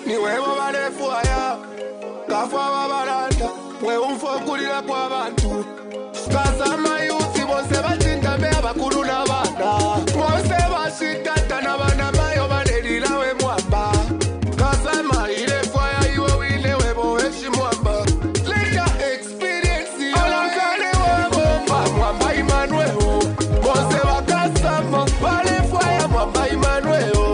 niwebo balefwaya kafa babalanda mweumfokulira kwa bantu kasama yusi bose batinda be abakulu n'abana bose bashitata n'abana mayo banelirawe mwamba kasama ilefwaya iwe wile webo weshi mwamba later experience olankale webo mwamba Emmanuel bose bakasama balefwaya mwamba Emmanuel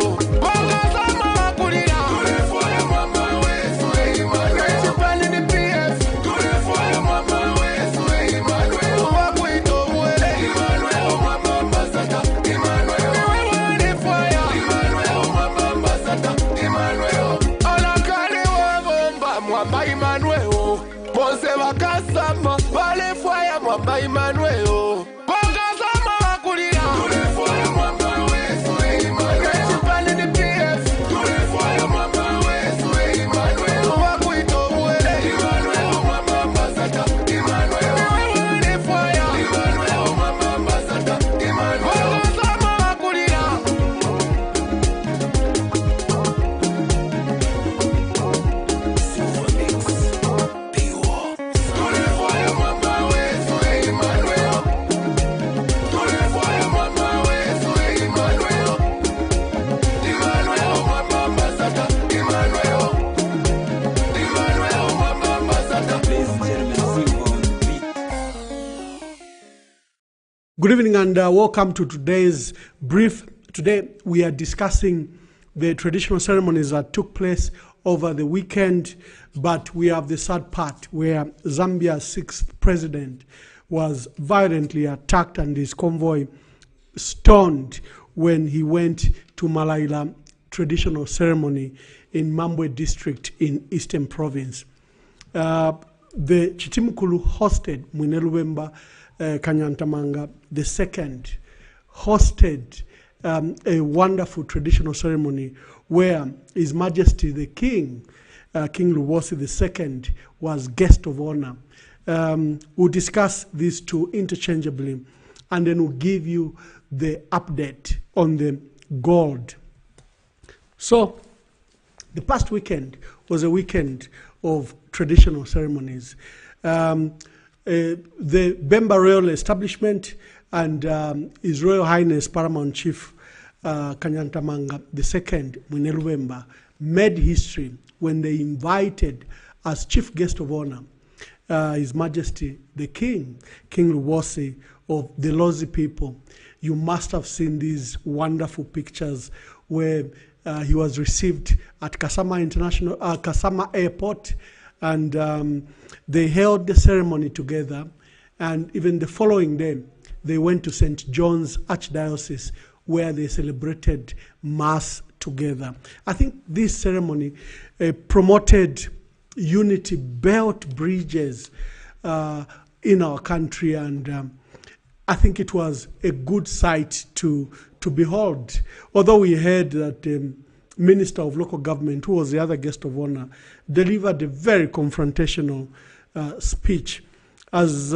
Kasama, Vale Fire, Mwamba Emmanuel. Kasama wakulira. Tule fire Mwamba wesu Emmanuel. Chipale ni PF. Tule fire Mwamba wesu Emmanuel. Wakuito mwele. Emmanuel Mwamba Ambassador. Emmanuel. Vale Fire. Emmanuel Mwamba Ambassador. Emmanuel. Kasama wakulira. Good evening and welcome to today's brief. Today we are discussing the traditional ceremonies that took place over the weekend, but we have the sad part where Zambia's 6th president was violently attacked and his convoy stoned when he went to Malaila Traditional Ceremony in Mambwe District in Eastern Province. The Chitimukulu hosted Mwineluwemba Kanyantamanga II hosted a wonderful traditional ceremony where His Majesty the King, King Luwosi II, was guest of honor. We'll discuss these two interchangeably and then we'll give you the update on the gold. So, the past weekend was a weekend of traditional ceremonies. The Bemba Royal Establishment and His Royal Highness Paramount Chief Kanyantamanga II Mwineluwemba made history when they invited as chief guest of honor His Majesty the King, King Luwosi of the Lozi people. You must have seen these wonderful pictures where he was received at Kasama Airport, and they held the ceremony together, and even the following day they went to St. John's Archdiocese where they celebrated Mass together. I think this ceremony promoted unity, built bridges in our country, and I think it was a good sight to behold. Although we heard that the Minister of Local Government, who was the other guest of honor, delivered a very confrontational speech. As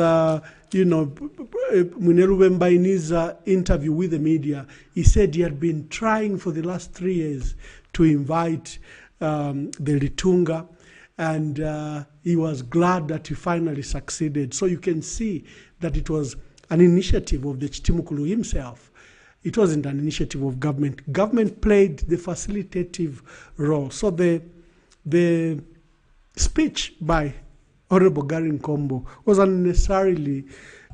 you know, Mwineluwemba in his interview with the media, he said he had been trying for the last 3 years to invite the Litunga, and he was glad that he finally succeeded. So you can see that it was an initiative of the Chitimukulu himself. It wasn't an initiative of government. Government played the facilitative role. So the speech by Honorable Gary Nkombo was unnecessarily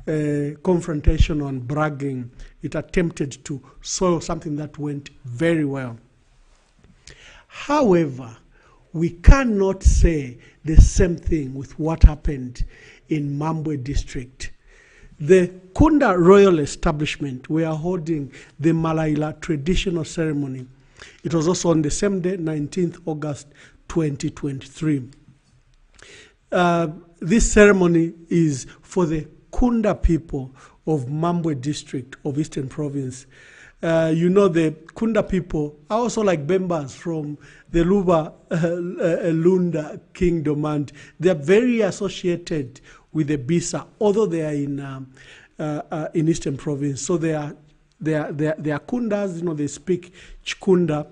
confrontational and bragging. It attempted to soil something that went very well. However, we cannot say the same thing with what happened in Mambwe District. The Kunda Royal Establishment were holding the Malaila Traditional Ceremony. It was also on the same day, 19th August 2023. This ceremony is for the Kunda people of Mambwe District of Eastern Province. You know, the Kunda people are also like Bembas from the Luba Lunda Kingdom, and they are very associated with the Bisa, although they are in Eastern Province. So they are Kundas. You know, they speak Chikunda,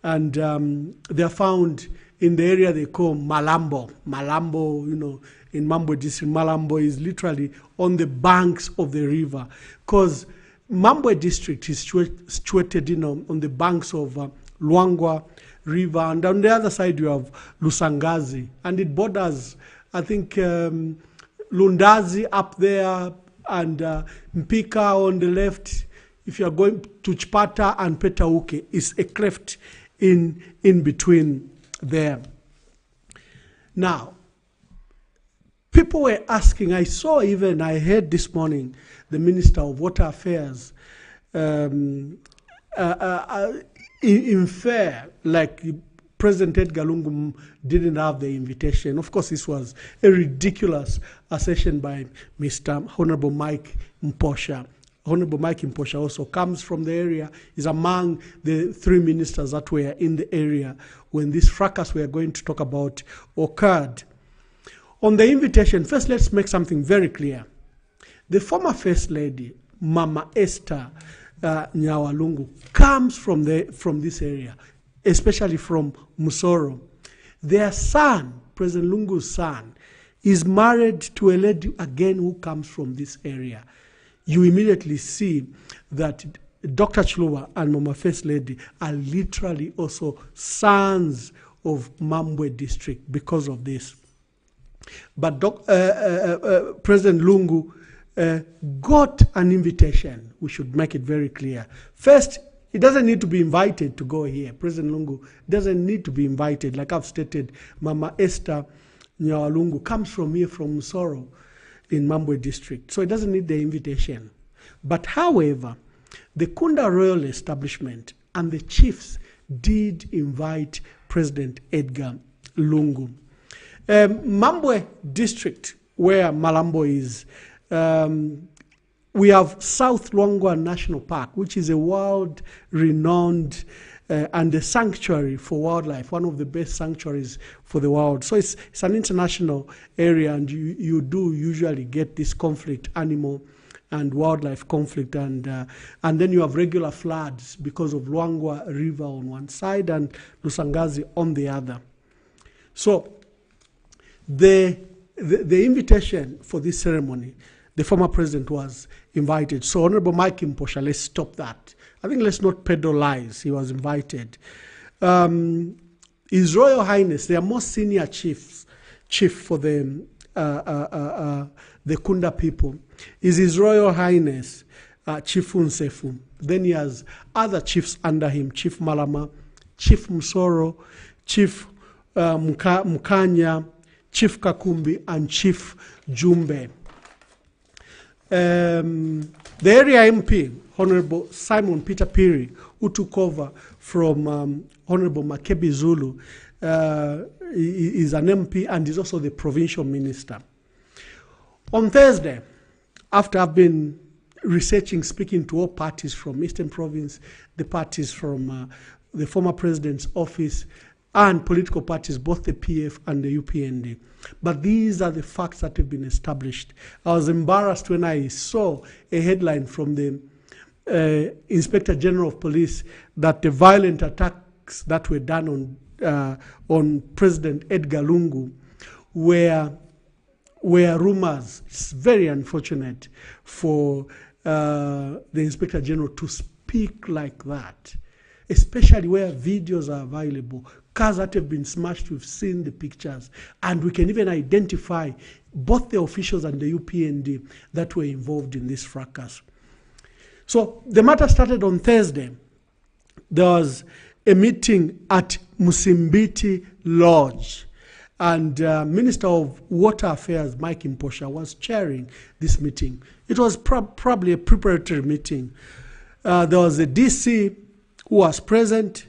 and they are found in the area they call Malambo. Malambo, you know, in Mambwe District, Malambo is literally on the banks of the river, because Mambwe District is situated, you know, on the banks of Luangwa River, and on the other side you have Lusangazi, and it borders, I think, Lundazi up there, and Mpika on the left. If you are going to Chipata and Petauke, is a cleft in between there. Now, people were asking, I heard this morning the Minister of Water Affairs infer like President Edgar Lungu didn't have the invitation. Of course, this was a ridiculous assertion by Mr. Honorable Mike Mposha. Honorable Mike Mposha also comes from the area, is among the 3 ministers that were in the area when this fracas we are going to talk about occurred. On the invitation, first let's make something very clear. The former First Lady, Mama Esther Chagwa Lungu, comes from this area, especially from Musoro. Their son, President Lungu's son, is married to a lady again who comes from this area. You immediately see that Dr. Chagwa and Mama First Lady are literally also sons of Mambwe District because of this. But President Lungu got an invitation. We should make it very clear. First, he doesn't need to be invited to go here. President Lungu doesn't need to be invited. Like I've stated, Mama Esther Chagwa Lungu comes from here, from Musoro in Mambwe District. So he doesn't need the invitation. But however, the Kunda Royal Establishment and the chiefs did invite President Edgar Lungu. Mambwe District, where Malambo is, we have South Luangwa National Park, which is a world-renowned and a sanctuary for wildlife, one of the best sanctuaries for the world. So it's an international area, and you do usually get this conflict, animal and wildlife conflict, and then you have regular floods because of Luangwa River on one side and Lusangazi on the other. So the invitation for this ceremony, the former president was invited. So Honorable Mike Mposha, let's stop that. I think let's not peddle lies. He was invited. His Royal Highness, their most senior chief for the Kunda people, is His Royal Highness Chief Unsefu. Then he has other chiefs under him: Chief Malama, Chief Musoro, Chief Mukanya, Chief Kakumbi, and Chief Jumbe. The area MP, Honorable Simon Peter Piri, who took over from Honorable Makebi Zulu, is an MP and is also the provincial minister. On Thursday, after I've been researching, speaking to all parties from Eastern Province, the parties from the former president's office, and political parties, both the PF and the UPND. But these are the facts that have been established. I was embarrassed when I saw a headline from the Inspector General of Police that the violent attacks that were done on President Edgar Lungu were rumors. It's very unfortunate for the Inspector General to speak like that, especially where videos are available. Cars that have been smashed, we've seen the pictures, and we can even identify both the officials and the UPND that were involved in this fracas. So the matter started on Thursday. There was a meeting at Musimbiti Lodge, and Minister of Water Affairs, Mike Mposha, was chairing this meeting. It was probably a preparatory meeting. There was a DC who was present.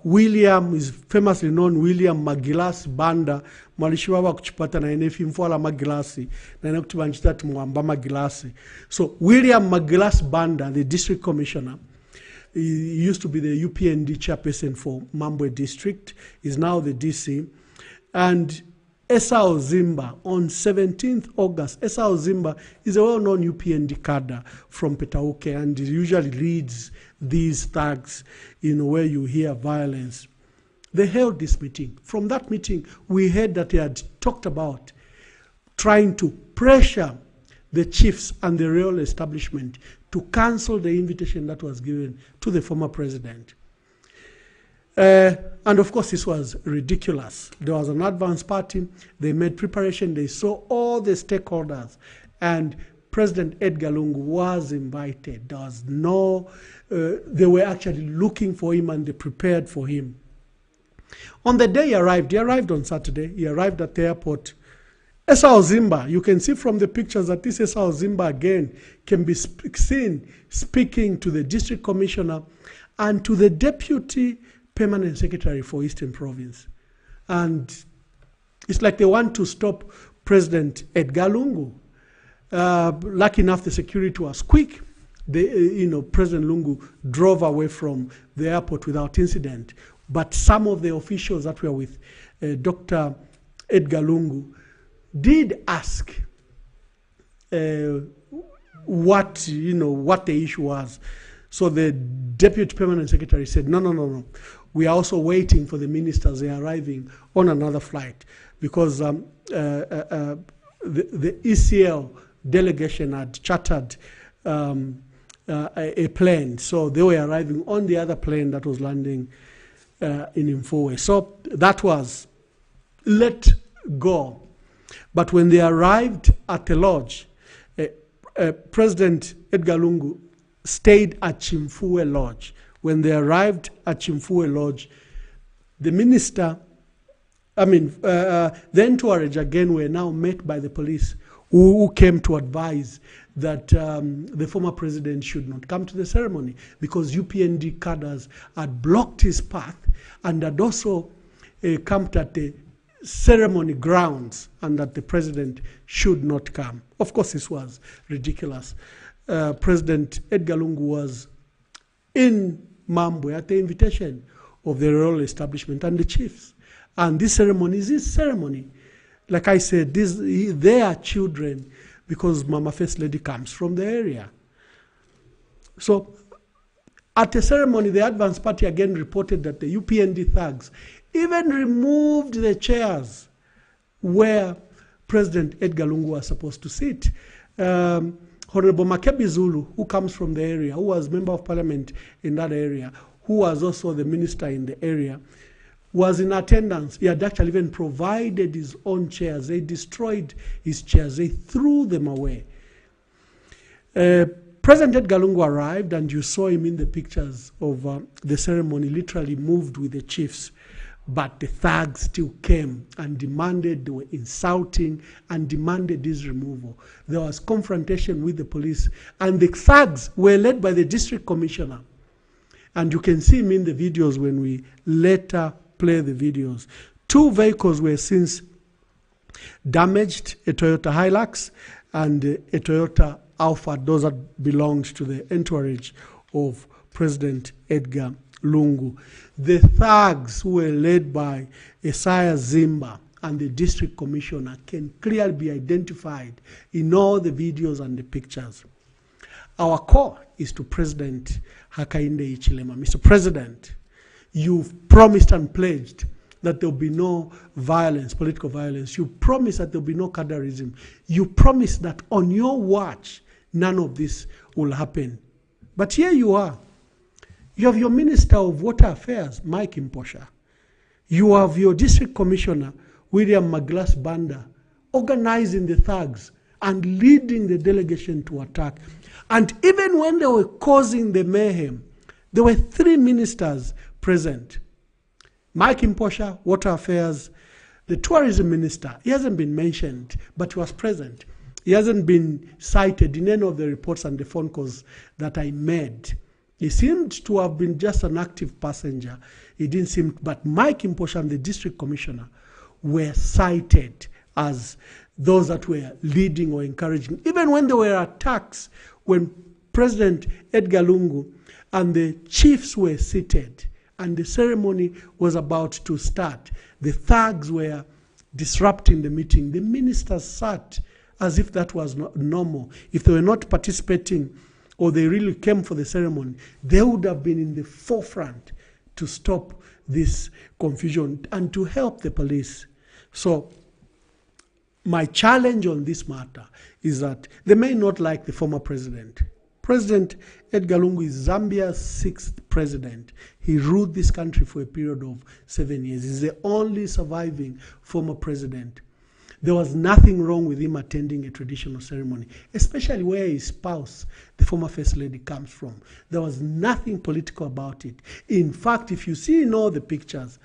William is famously known, William Magilasi Banda, Malishiwawa kuchipata na enefi mfuala Magilasi, na enekutubanchita mwamba Magilasi. So William Magilasi Banda, the district commissioner, he used to be the UPND chairperson for Mambwe District, is now the DC. And Esau Zimba, on 17th August, Esau Zimba is a well-known UPND cadre from Petauke, and he usually leads these thugs, where you hear violence. They held this meeting. From that meeting, we heard that they had talked about trying to pressure the chiefs and the royal establishment to cancel the invitation that was given to the former president. And of course, this was ridiculous. There was an advance party. They made preparation. They saw all the stakeholders. And President Edgar Lungu was invited. There was no, they were actually looking for him and they prepared for him. On the day he arrived on Saturday, he arrived at the airport. Esau Zimba, you can see from the pictures that this Esau Zimba again can be seen speaking to the district commissioner and to the deputy permanent secretary for Eastern Province. And it's like they want to stop President Edgar Lungu. Lucky enough, the security was quick. President Lungu drove away from the airport without incident. But some of the officials that were with Dr. Edgar Lungu did ask what the issue was. So the deputy permanent secretary said, no. We are also waiting for the ministers. They are arriving on another flight because the ECL delegation had chartered a plane. So they were arriving on the other plane that was landing in Mfowe. So that was let go. But when they arrived at the lodge, President Edgar Lungu stayed at Chimfue Lodge. When they arrived at Chimfue Lodge, the minister, then Tuareg again were now met by the police who came to advise that the former president should not come to the ceremony because UPND cadres had blocked his path and had also camped at the ceremony grounds and that the president should not come. Of course, this was ridiculous. President Edgar Lungu was in Mambwe at the invitation of the royal establishment and the chiefs. And this ceremony is his ceremony. Like I said, they are children because Mama First Lady comes from the area. So at the ceremony, the advance party again reported that the UPND thugs even removed the chairs where President Edgar Lungu was supposed to sit. Honorable Makebi Zulu, who comes from the area, who was member of parliament in that area, who was also the minister in the area, was in attendance. He had actually even provided his own chairs. They destroyed his chairs. They threw them away. President Edgar Lungu arrived, and you saw him in the pictures of the ceremony, literally moved with the chiefs. But the thugs still came and demanded, they were insulting and demanded his removal. There was confrontation with the police, and the thugs were led by the district commissioner. And you can see him in the videos when we later play the videos. 2 vehicles were since damaged, a Toyota Hilux and a Toyota Alphard, those that belonged to the entourage of President Edgar Lungu. The thugs who were led by Esaya Zimba and the district commissioner can clearly be identified in all the videos and the pictures. Our call is to President Hakainde Hichilema. Mr. President, you've promised and pledged that there will be no violence, political violence. You promised that there will be no cadreism. You promised that on your watch, none of this will happen. But here you are. You have your Minister of Water Affairs, Mike Imposha. You have your District Commissioner, William Maglas Banda, organizing the thugs and leading the delegation to attack. And even when they were causing the mayhem, there were 3 ministers present. Mike Imposha, Water Affairs, the Tourism Minister. He hasn't been mentioned, but he was present. He hasn't been cited in any of the reports and the phone calls that I made. He seemed to have been just an active passenger. He didn't seem, but Mike Imposha and the district commissioner were cited as those that were leading or encouraging. Even when there were attacks, when President Edgar Lungu and the chiefs were seated and the ceremony was about to start, the thugs were disrupting the meeting. The ministers sat as if that was not normal. If they were not participating or they really came for the ceremony, they would have been in the forefront to stop this confusion and to help the police. So my challenge on this matter is that they may not like the former president. President Edgar Lungu is Zambia's 6th president. He ruled this country for a period of 7 years. He's the only surviving former president. There was nothing wrong with him attending a traditional ceremony, especially where his spouse, the former First Lady, comes from. There was nothing political about it. In fact, if you see in all the pictures,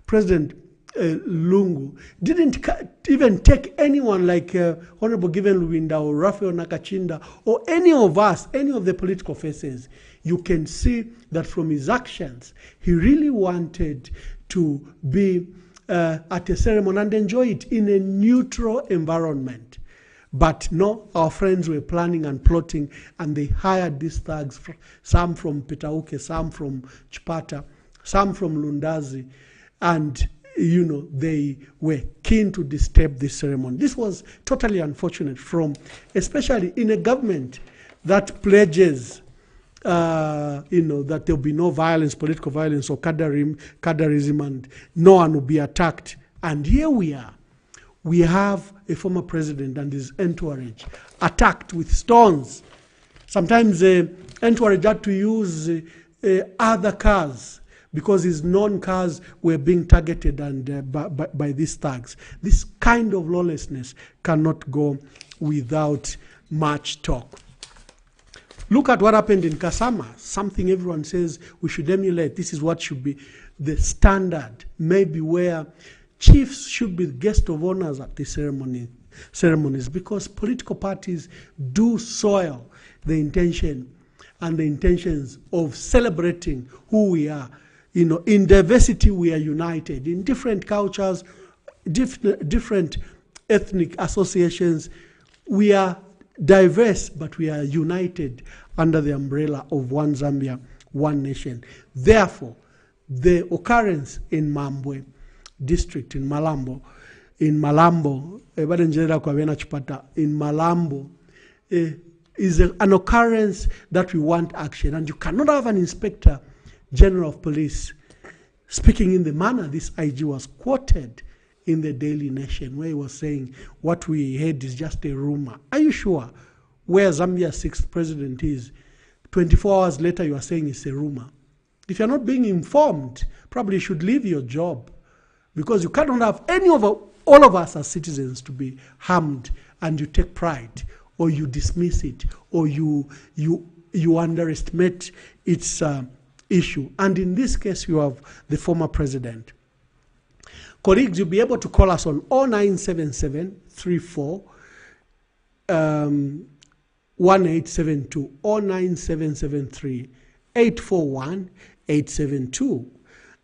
President Lungu didn't even take anyone like Honorable Given Lubinda or Raphael Nakachinda or any of us, any of the political faces. You can see that from his actions, he really wanted to be at a ceremony and enjoy it in a neutral environment. But no, our friends were planning and plotting, and they hired these thugs, some from Petauke, some from Chipata, some from Lundazi, and they were keen to disturb this ceremony. This was totally unfortunate, especially in a government that pledges that there'll be no violence, political violence, or cadarism, and no one will be attacked. And here we are. We have a former president and his entourage attacked with stones. Sometimes the entourage had to use other cars because his non-cars were being targeted and by these thugs. This kind of lawlessness cannot go without much talk. Look at what happened in Kasama, something everyone says we should emulate. This is what should be the standard, maybe where chiefs should be the guest of honors at the ceremonies, because political parties do soil the intention and the intentions of celebrating who we are. In diversity we are united. In different cultures, different ethnic associations, we are diverse, but we are united under the umbrella of one Zambia, one nation. Therefore, the occurrence in Mambwe District, in Malambo, in Malambo is an occurrence that we want action. And you cannot have an Inspector General of Police speaking in the manner this IG was quoted in the Daily Nation, where he was saying what we heard is just a rumor. Are you sure where Zambia's 6th president is, 24 hours later you are saying it's a rumor? If you're not being informed, probably you should leave your job, because you cannot have all of us as citizens to be harmed and you take pride, or you dismiss it, or you underestimate its issue. And in this case, you have the former president. Colleagues, you'll be able to call us on 0977 34 1872, 09773 841 872,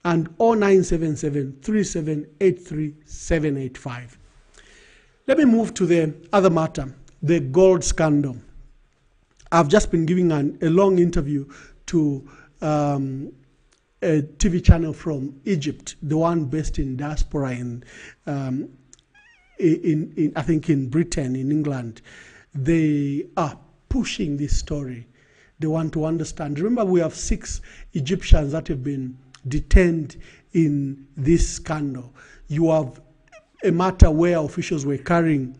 and 0977 3783 785. Let me move to the other matter, the gold scandal. I've just been giving a long interview to a TV channel from Egypt, the one based in diaspora in I think in Britain, in England. They are pushing this story. They want to understand. Remember, we have 6 Egyptians that have been detained in this scandal. You have a matter where officials were carrying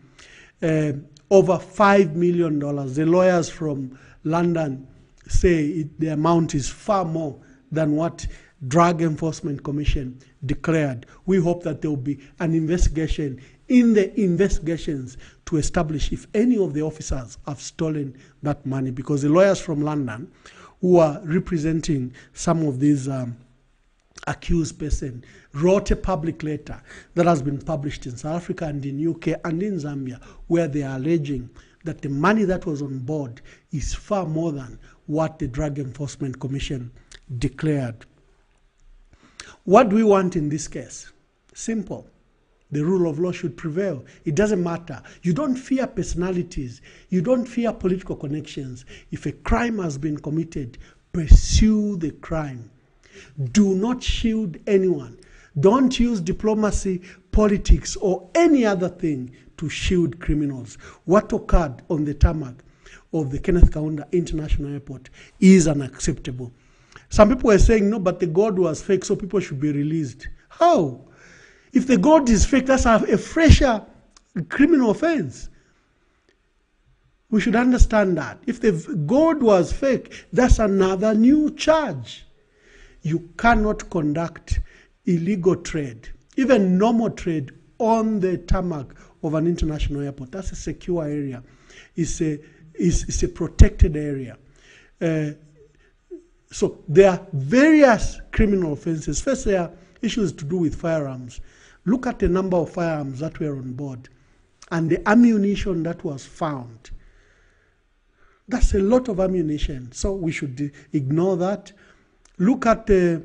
over $5 million. The lawyers from London say the amount is far more than what Drug Enforcement Commission declared. We hope that there will be an investigation in the investigations to establish if any of the officers have stolen that money, because the lawyers from London who are representing some of these accused persons wrote a public letter that has been published in South Africa and in UK and in Zambia, where they are alleging that the money that was on board is far more than what the Drug Enforcement Commission declared. What do we want in this case? Simple. The rule of law should prevail. It doesn't matter. You don't fear personalities. You don't fear political connections. If a crime has been committed, pursue the crime. Do not shield anyone. Don't use diplomacy, politics, or any other thing to shield criminals. What occurred on the tarmac of the Kenneth Kaunda International Airport is unacceptable. Some people were saying, no, but the gold was fake, so people should be released. How? If the gold is fake, that's a fresher criminal offense. We should understand that. If the gold was fake, that's another new charge. You cannot conduct illegal trade, even normal trade, on the tarmac of an international airport. That's a secure area. It's a protected area. So there are various criminal offenses. First, there are issues to do with firearms. Look at the number of firearms that were on board and the ammunition that was found. That's a lot of ammunition, so we should ignore that. Look at the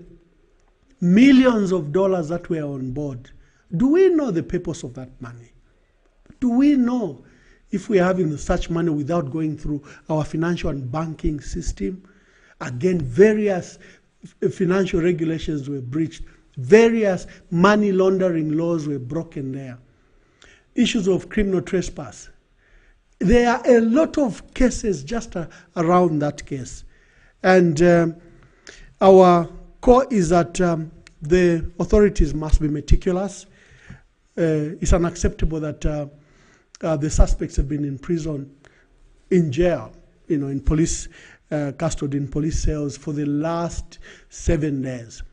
millions of dollars that were on board. Do we know the purpose of that money? Do we know if we are having such money without going through our financial and banking system? Again, various financial regulations were breached. Various money laundering laws were broken there. Issues of criminal trespass. There are a lot of cases just around that case. And our core is that the authorities must be meticulous. It's unacceptable that the suspects have been in prison, in jail, in police custody, in police cells for the last 7 days.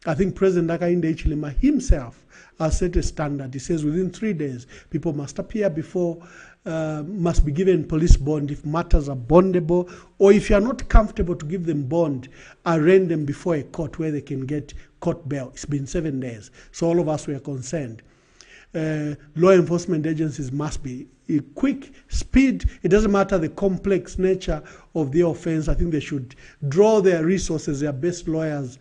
I think President Edgar Lungu himself has set a standard. He says within 3 days, people must appear before, must be given police bond if matters are bondable, or if you are not comfortable to give them bond, arraign them before a court where they can get court bail. It's been 7 days, so all of us were concerned. Law enforcement agencies must be quick, speed. It doesn't matter the complex nature of the offense. I think they should draw their resources, their best lawyers,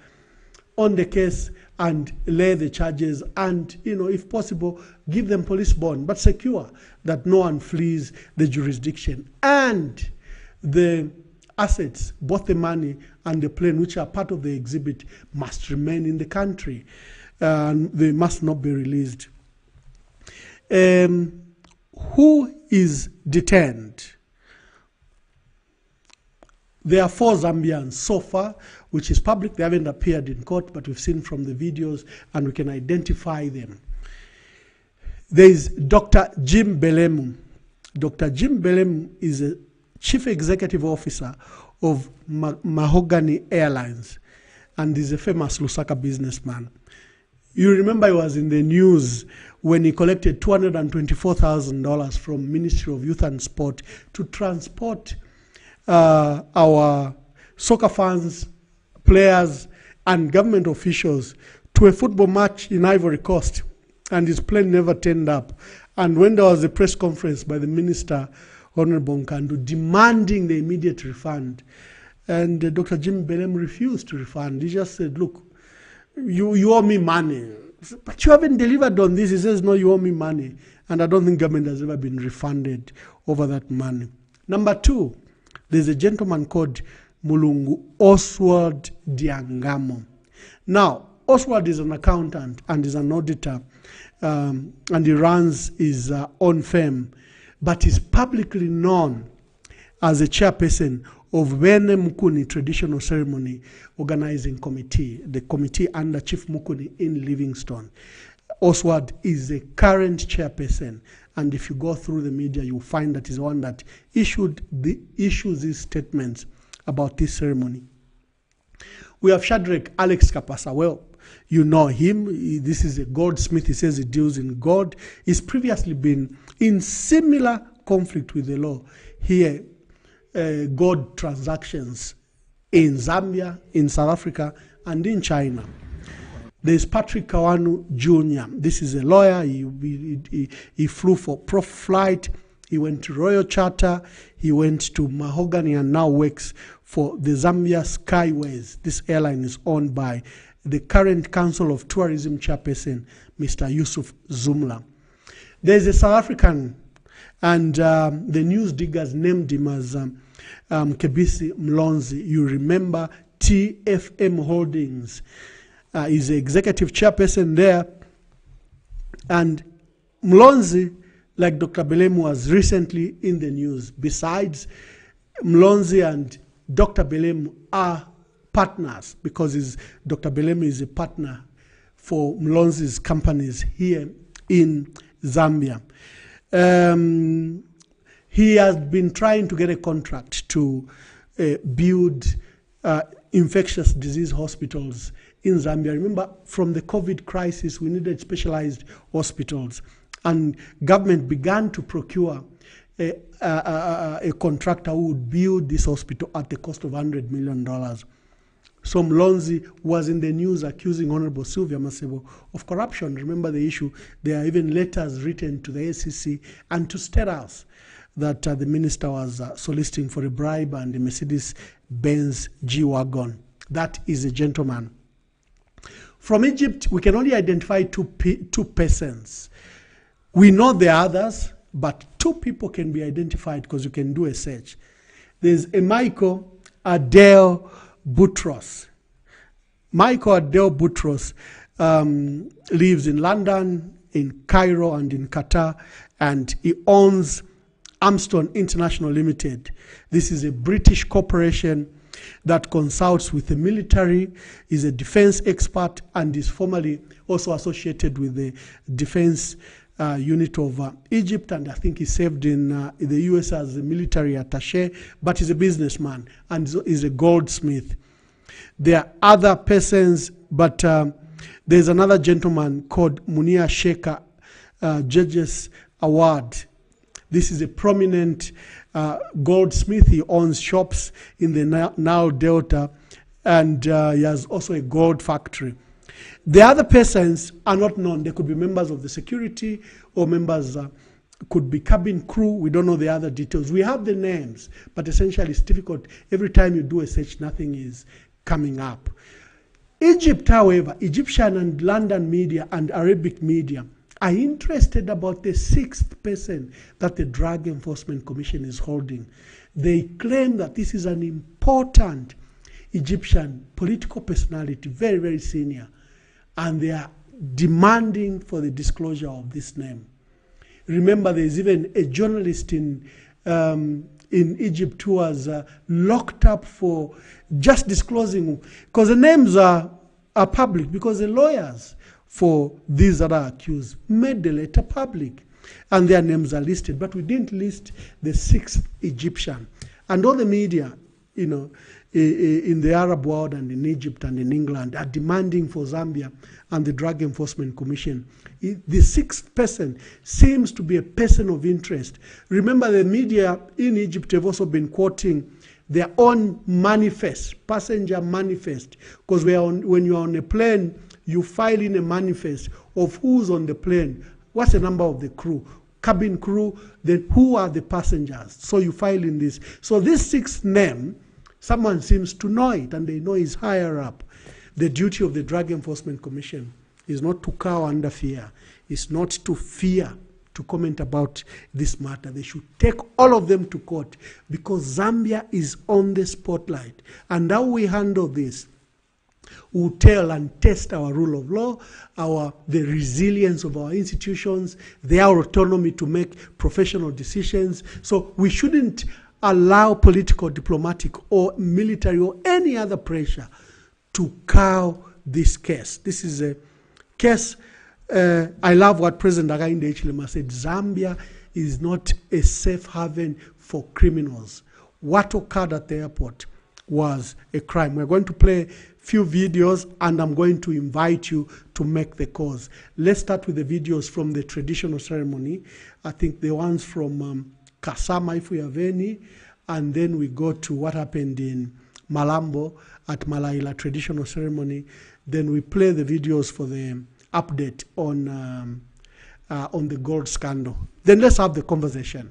on the case and lay the charges and, if possible, give them police bond, but secure that no one flees the jurisdiction. And the assets, both the money and the plane, which are part of the exhibit, must remain in the country. And they must not be released. Who is detained? There are 4 Zambians so far, which is public. They haven't appeared in court, but we've seen from the videos and we can identify them. There is Dr. Jim Belemu. Dr. Jim Belemu is a chief executive officer of Mahogany Airlines and is a famous Lusaka businessman. You remember he was in the news when he collected $224,000 from Ministry of Youth and Sport to transport our soccer fans, players, and government officials to a football match in Ivory Coast, and his plane never turned up. And when there was a press conference by the minister, Honorable Nkandu, demanding the immediate refund, and Dr. Jim Belemu refused to refund. He just said, look, you owe me money, but you haven't delivered on this. He says, no, you owe me money. And I don't think government has ever been refunded over that money. Number 2, there's a gentleman called Mulungu, Oswald Diangamo. Now, Oswald is an accountant and is an auditor, and he runs his own firm, but is publicly known as a chairperson of Bene Mukuni Traditional Ceremony Organizing Committee, the committee under Chief Mukuni in Livingstone. Oswald is a current chairperson, and if you go through the media, you'll find that he's the one that issues these statements about this ceremony. We have Shadreck, Alex Kapasa. Well, you know him. This is a goldsmith. He says he deals in gold. He's previously been in similar conflict with the law here, gold transactions in Zambia, in South Africa, and in China. There's Patrick Kawanu Jr. This is a lawyer. He flew for Prof Flight. He went to Royal Charter. He went to Mahogany and now works for the Zambia Skyways. This airline is owned by the current Council of Tourism Chairperson, Mr. Yusuf Zumla. There's a South African, and the news diggers named him as Kebisi Mlonzi. You remember TFM Holdings. He's the executive chairperson there. And Mlonzi, like Dr. Belemu, was recently in the news. Besides, Mlonzi and Dr. Belemu are partners, because Dr. Belemu is a partner for Mlonzi's companies here in Zambia. He has been trying to get a contract to build infectious disease hospitals in Zambia. Remember, from the COVID crisis, we needed specialized hospitals, and government began to procure a contractor who would build this hospital at the cost of $100 million. So Mlonzi was in the news accusing Honorable Sylvia Masebo of corruption. Remember the issue. There are even letters written to the ACC and to State House that the minister was soliciting for a bribe and a Mercedes-Benz G-Wagon. That is a gentleman. From Egypt, we can only identify two persons. We know the others, but two people can be identified because you can do a search. There's a Michael Adele Boutros. Michael Adele Boutros lives in London, in Cairo, and in Qatar, and he owns Armstrong International Limited. This is a British corporation that consults with the military, is a defense expert, and is formerly also associated with the defense unit of Egypt, and I think he served in the US as a military attaché, but he's a businessman and is a goldsmith. There are other persons, but there's another gentleman called Munia Sheka Judges Award. This is a prominent goldsmith. He owns shops in the Nile Delta, and he has also a gold factory. The other persons are not known. They could be members of the security or members, could be cabin crew. We don't know the other details. We have the names, but essentially it's difficult. Every time you do a search, nothing is coming up. Egypt, however, Egyptian and London media and Arabic media are interested about the sixth person that the Drug Enforcement Commission is holding. They claim that this is an important Egyptian political personality, very, very senior, and they are demanding for the disclosure of this name. Remember, there's even a journalist in Egypt who was locked up for just disclosing, because the names are public, because the lawyers for these that are accused made the letter public, and their names are listed, but we didn't list the sixth Egyptian. And all the media, you know, in the Arab world and in Egypt and in England are demanding for Zambia and the Drug Enforcement Commission. The sixth person seems to be a person of interest. Remember, the media in Egypt have also been quoting their own manifest, passenger manifest, because when you're on a plane, you file in a manifest of who's on the plane, what's the number of the crew, cabin crew, then who are the passengers. So you file in this. So this sixth name, someone seems to know it, and they know it's higher up. The duty of the Drug Enforcement Commission is not to cower under fear. It's not to fear to comment about this matter. They should take all of them to court, because Zambia is on the spotlight. And how we handle this will tell and test our rule of law, the resilience of our institutions, their autonomy to make professional decisions. So we shouldn't allow political, diplomatic, or military, or any other pressure to cow this case. This is a case, I love what President Edgar said, Zambia is not a safe haven for criminals. What occurred at the airport was a crime. We're going to play a few videos, and I'm going to invite you to make the calls. Let's start with the videos from the traditional ceremony. I think the ones from Kasama, if we have any, and then we go to what happened in Malambo at Malaila Traditional Ceremony. Then we play the videos for the update on the gold scandal. Then let's have the conversation.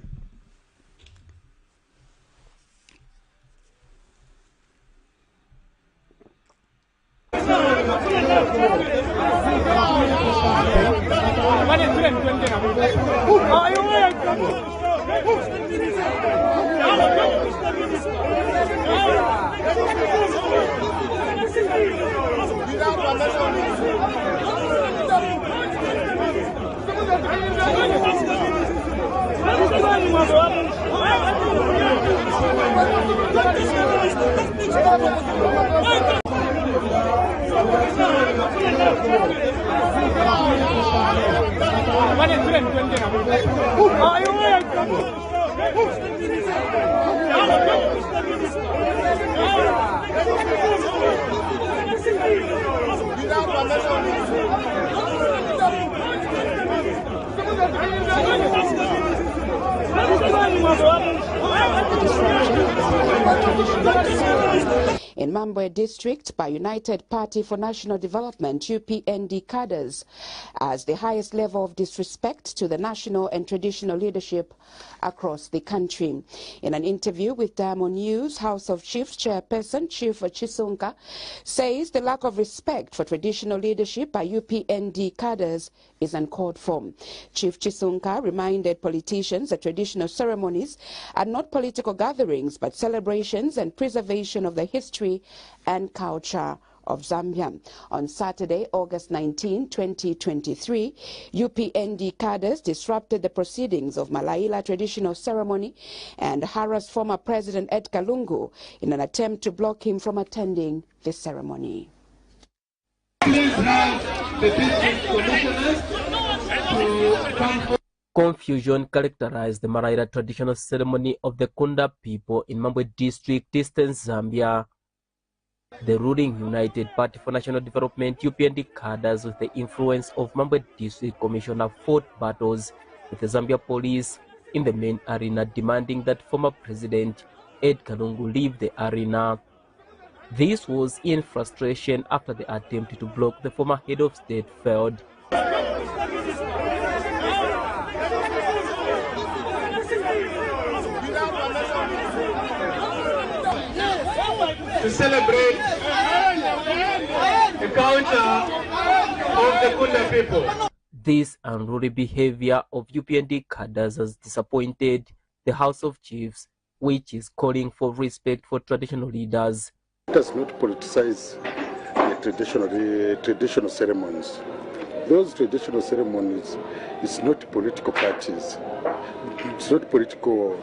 In Mambwe District by United Party for National Development, Upnd Cadres, as the highest level of disrespect to the national and traditional leadership across the country. In an interview with Diamond News, House of Chiefs Chairperson Chief Chisunka says the lack of respect for traditional leadership by Upnd Cadres is uncalled for. Chief Chisunka reminded politicians that traditional ceremonies are not political gatherings but celebrations and preservation of the history and culture of Zambia. On Saturday, August 19, 2023, Upnd Cadres disrupted the proceedings of Malaila Traditional Ceremony and harassed former President Edgar Lungu in an attempt to block him from attending the ceremony. Please have the district commissioners to come. Confusion characterized the Malaila Traditional Ceremony of the Kunda people in Mambwe District, Eastern Zambia. The ruling United Party for National Development, Upnd Cadres, with the influence of Mambwe District Commissioner, fought battles with the Zambia police in the main arena, demanding that former President Edgar Lungu leave the arena. This was in frustration after the attempt to block the former head of state failed. To celebrate the culture of the Kunda people. This unruly behavior of Upnd Cadres has disappointed the House of Chiefs, which is calling for respect for traditional leaders. Let us not politicize the traditional ceremonies. Those traditional ceremonies, it's not political parties, it's not political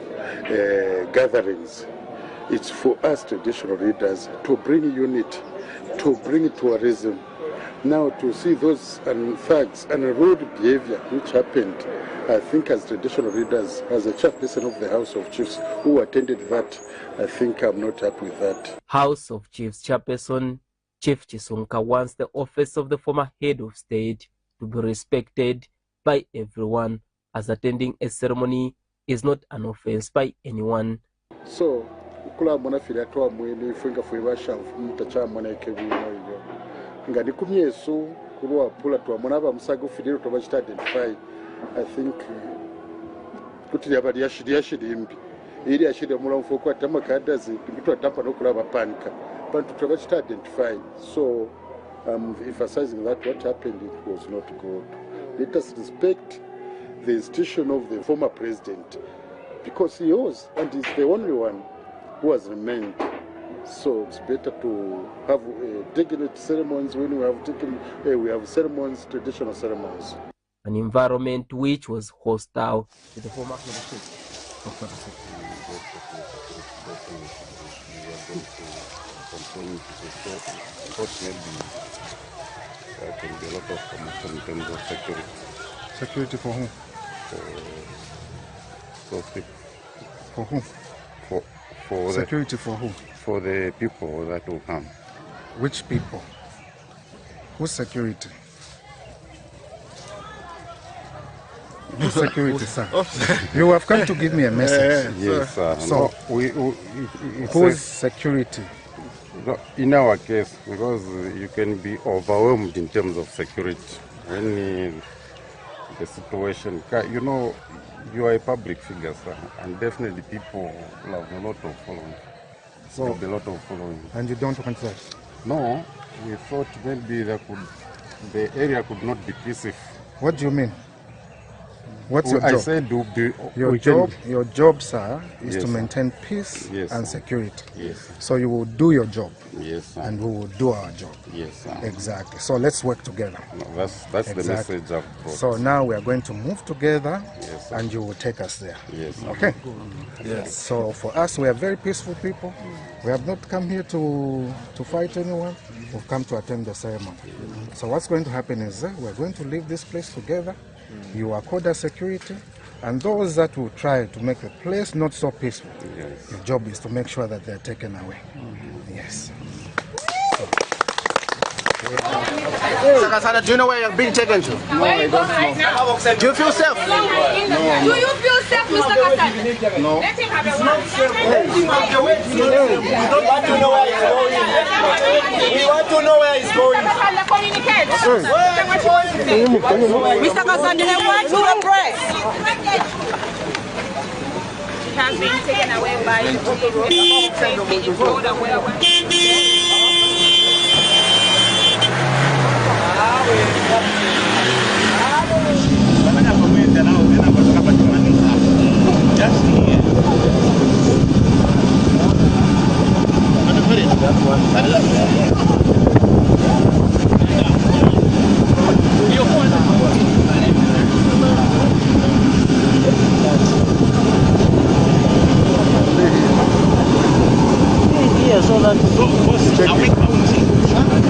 gatherings. It's for us traditional leaders to bring unity, to bring tourism. Now to see those thugs and rude behavior which happened, I think as traditional leaders, as a chairperson of the House of Chiefs who attended that, I think I'm not happy with that. House of Chiefs Chairperson Chief Chisunka wants the office of the former head of state to be respected by everyone, as attending a ceremony is not an offense by anyone. So, kula mwana filatwa mwini funga fuibasha mtacha mwana ikebino iyo ngani kumyesu kulwa pula twa mwana ba musago fidiro to bachita identify. I think kuti yabali yashidi imbi ili yashidi mulamfu kwa tama kadazi bitwa tampa no kula bapanika but to bachita identify. So emphasizing that what happened, it was not good. Let us respect the institution of the former president, because he was and is the only one who has remained. So it's better to have dignity ceremonies when we have ceremonies, traditional ceremonies. An environment which was hostile to the former president. There can be a lot of commotion in terms of security. Security for whom? For whom? For security for who? For the people that will come. Which people? Whose security? Whose security, sir? You have come to give me a message. Yes, sir. So, no, whose security? In our case, because you can be overwhelmed in terms of security. When the situation, you know, you are a public figure, sir, and definitely people have a lot of following. So, a lot of following. And you don't want that? No, we thought maybe the area could not be peaceful. What do you mean? What's your job? I said your job, sir, is Yes, to sir. maintain peace Yes, and sir. security. Yes. So you will do your job, Yes, sir. and we will do our job. Yes, sir. Exactly. So let's work together. No, that's the Exactly. message I've brought. So now we are going to move together, Yes, sir. and you will take us there. Yes, sir. Okay. Yes. So for us, we are very peaceful people. We have not come here to fight anyone. We've come to attend the ceremony. So what's going to happen is we're going to leave this place together. You are called as security, and those that will try to make the place not so peaceful, Yes. your job is to make sure that they're taken away. Yes. Kasanda, do you know where you're being taken to? No, I don't know. Do you feel safe? Do you feel safe, Mr. Kasanda? No. Let him have a word. We don't want to know where he's going. We want to know where he's going. Kasanda, communicate. Mr. Kasanda, I want to address. He has been taken away by the road and wherever.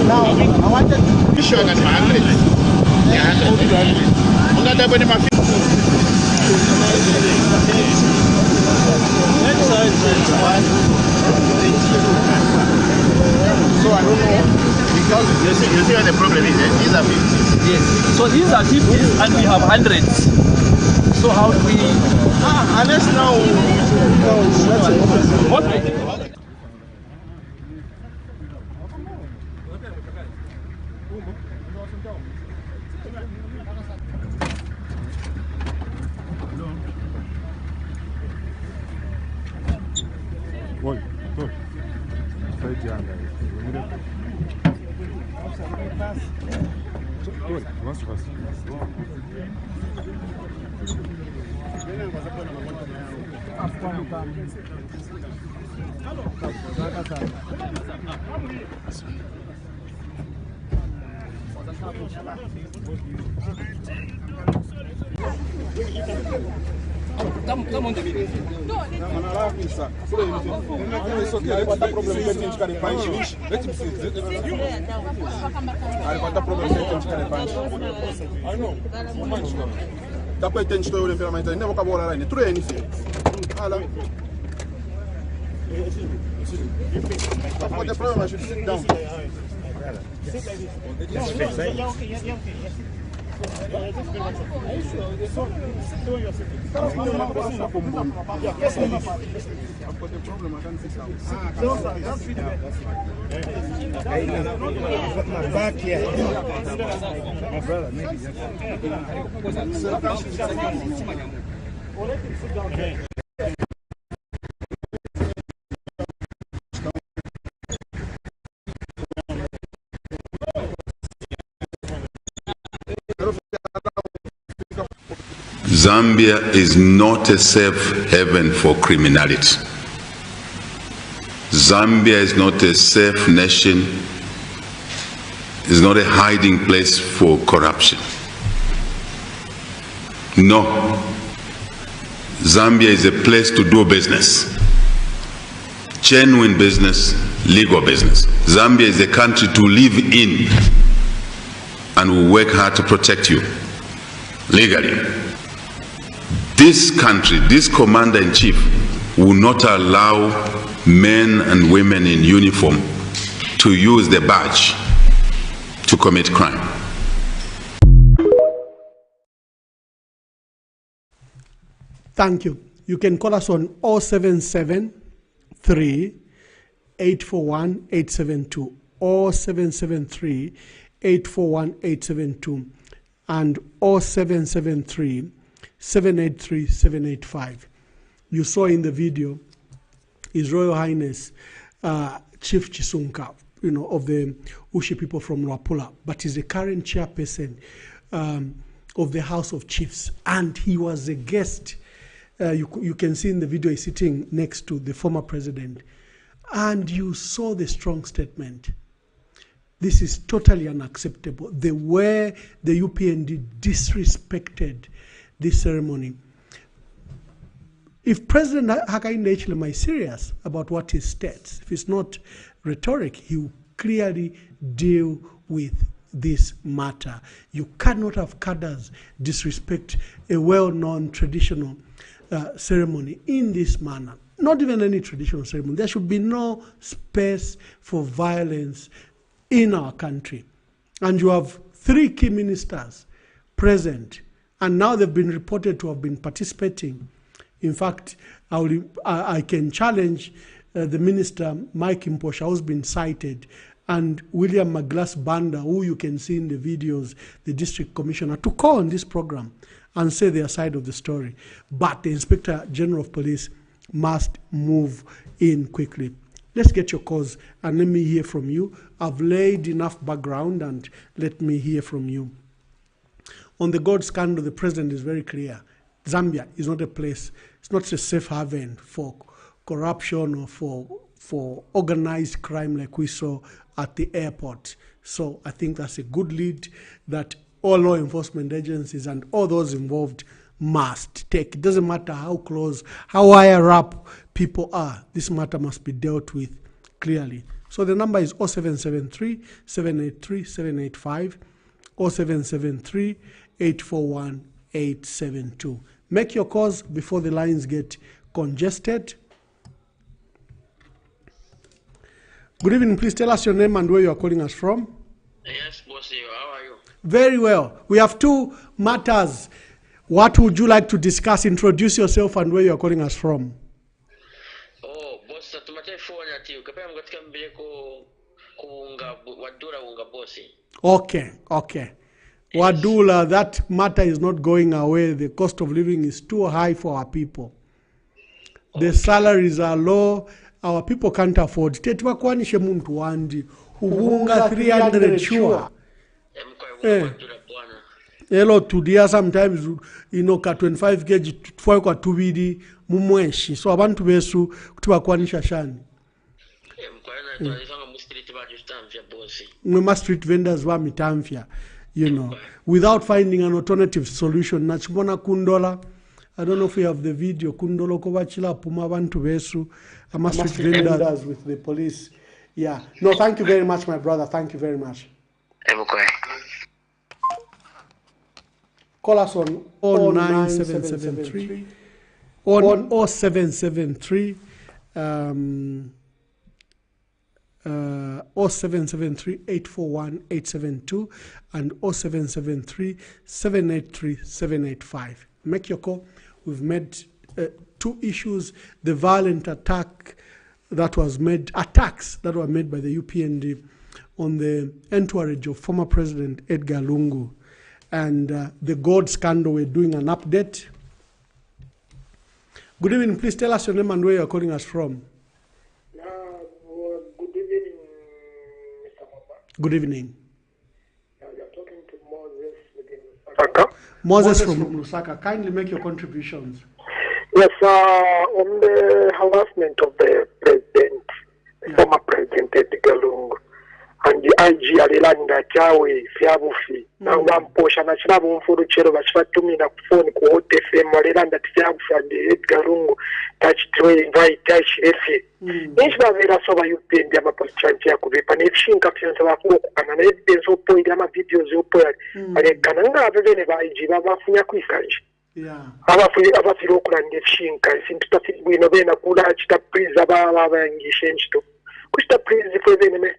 Now, I wanted to be sure that my 100. So I don't know, because you see what the problem is, these are 50s. Yes, so these are 50s and we have hundreds. So how do we... Unless now... Come on the video. The problem, I should sit down. Back here. My brother, maybe. Zambia is not a safe haven for criminality. Zambia is not a safe nation. It's not a hiding place for corruption. No. Zambia is a place to do business. Genuine business, legal business. Zambia is a country to live in, and we work hard to protect you legally. This country, this commander-in-chief will not allow men and women in uniform to use the badge to commit crime. Thank you. You can call us on 0773 841 872, 0773 841 872, and 0773 783 785. You saw in the video His Royal Highness Chief Chisunka, of the Ushi people from Luapula, but is the current chairperson of of the House of Chiefs, and he was a guest. You can see in the video he's sitting next to the former president, and you saw the strong statement. This is totally unacceptable. The way the UPND disrespected this ceremony. If President Hakainde Hichilema is serious about what he states, if it's not rhetoric, he will clearly deal with this matter. You cannot have cadres disrespect a well-known traditional ceremony in this manner. Not even any traditional ceremony. There should be no space for violence in our country. And you have 3 key ministers present, and now they've been reported to have been participating. In fact, I can challenge the minister, Mike Imposha, who's been cited, and William Maglas Banda, who you can see in the videos, the district commissioner, to call on this program and say their side of the story. But the Inspector General of Police must move in quickly. Let's get your calls and let me hear from you. I've laid enough background and let me hear from you. On the gold scandal, the president is very clear. Zambia is not a place, it's not a safe haven for corruption or for organized crime like we saw at the airport. So I think that's a good lead that all law enforcement agencies and all those involved must take. It doesn't matter how close, how higher up people are. This matter must be dealt with clearly. So the number is 0773 783 785, 0773 841 872. Make your calls before the lines get congested. Good evening. Please tell us your name and where you are calling us from. Yes, boss. How are you? Very well. We have 2 matters. What would you like to discuss? Introduce yourself and where you are calling us from. Oh, boss, Okay. Wadula, that matter is not going away. The cost of living is too high for our people. The salaries are low. Our people can't afford. Tetuwa kwanishe muntu wandi. Ubunga 300 sure. Hello, today sometimes, ka 25 kg tufwayo kwa tubidi mumweshi. So abantu besu kutiwa kwanisha shani. Mwema street vendors wa mitamfya. Without finding an alternative solution. Nachimona kundola. I don't know if we have the video. Kundolo kovachila puma bantu besu. Ama street vendors with the police. Yeah. No, thank you very much, my brother. Thank you very much. Call us on 09773 on 0773 0773 841 872 and 0773 783 785. Make your call. We've made 2 issues: the violent attacks that were made by the UPND on the entourage of former President Edgar Lungu, and the gold scandal. We're doing an update. Good evening. Please tell us your name and where you're calling us from. Good evening, Mr. Mamba. Good evening. You're talking to Moses within Lusaka. Moses from Lusaka. Kindly make your contributions. Yes, on the harassment of the president, former President Edgar Lungu, and the IG alilanda chawe fyabufi na wamposha na chirabu mfuru chero bashatumira kufoni ku OTFM alilanda fyabufi and Edgar Lungu touch to invite touch refi nishba vera soba UPND ama posichanti ya kubipa nifshinka fianza wakuwa kukana na evidence opo ili ama videos opo ale kananga avevene ba IG babafunya kuikanji abafiri okula nifshinka isintu tafiri bwino bena kula chita priza babangishe nchito kusta prizi fue bene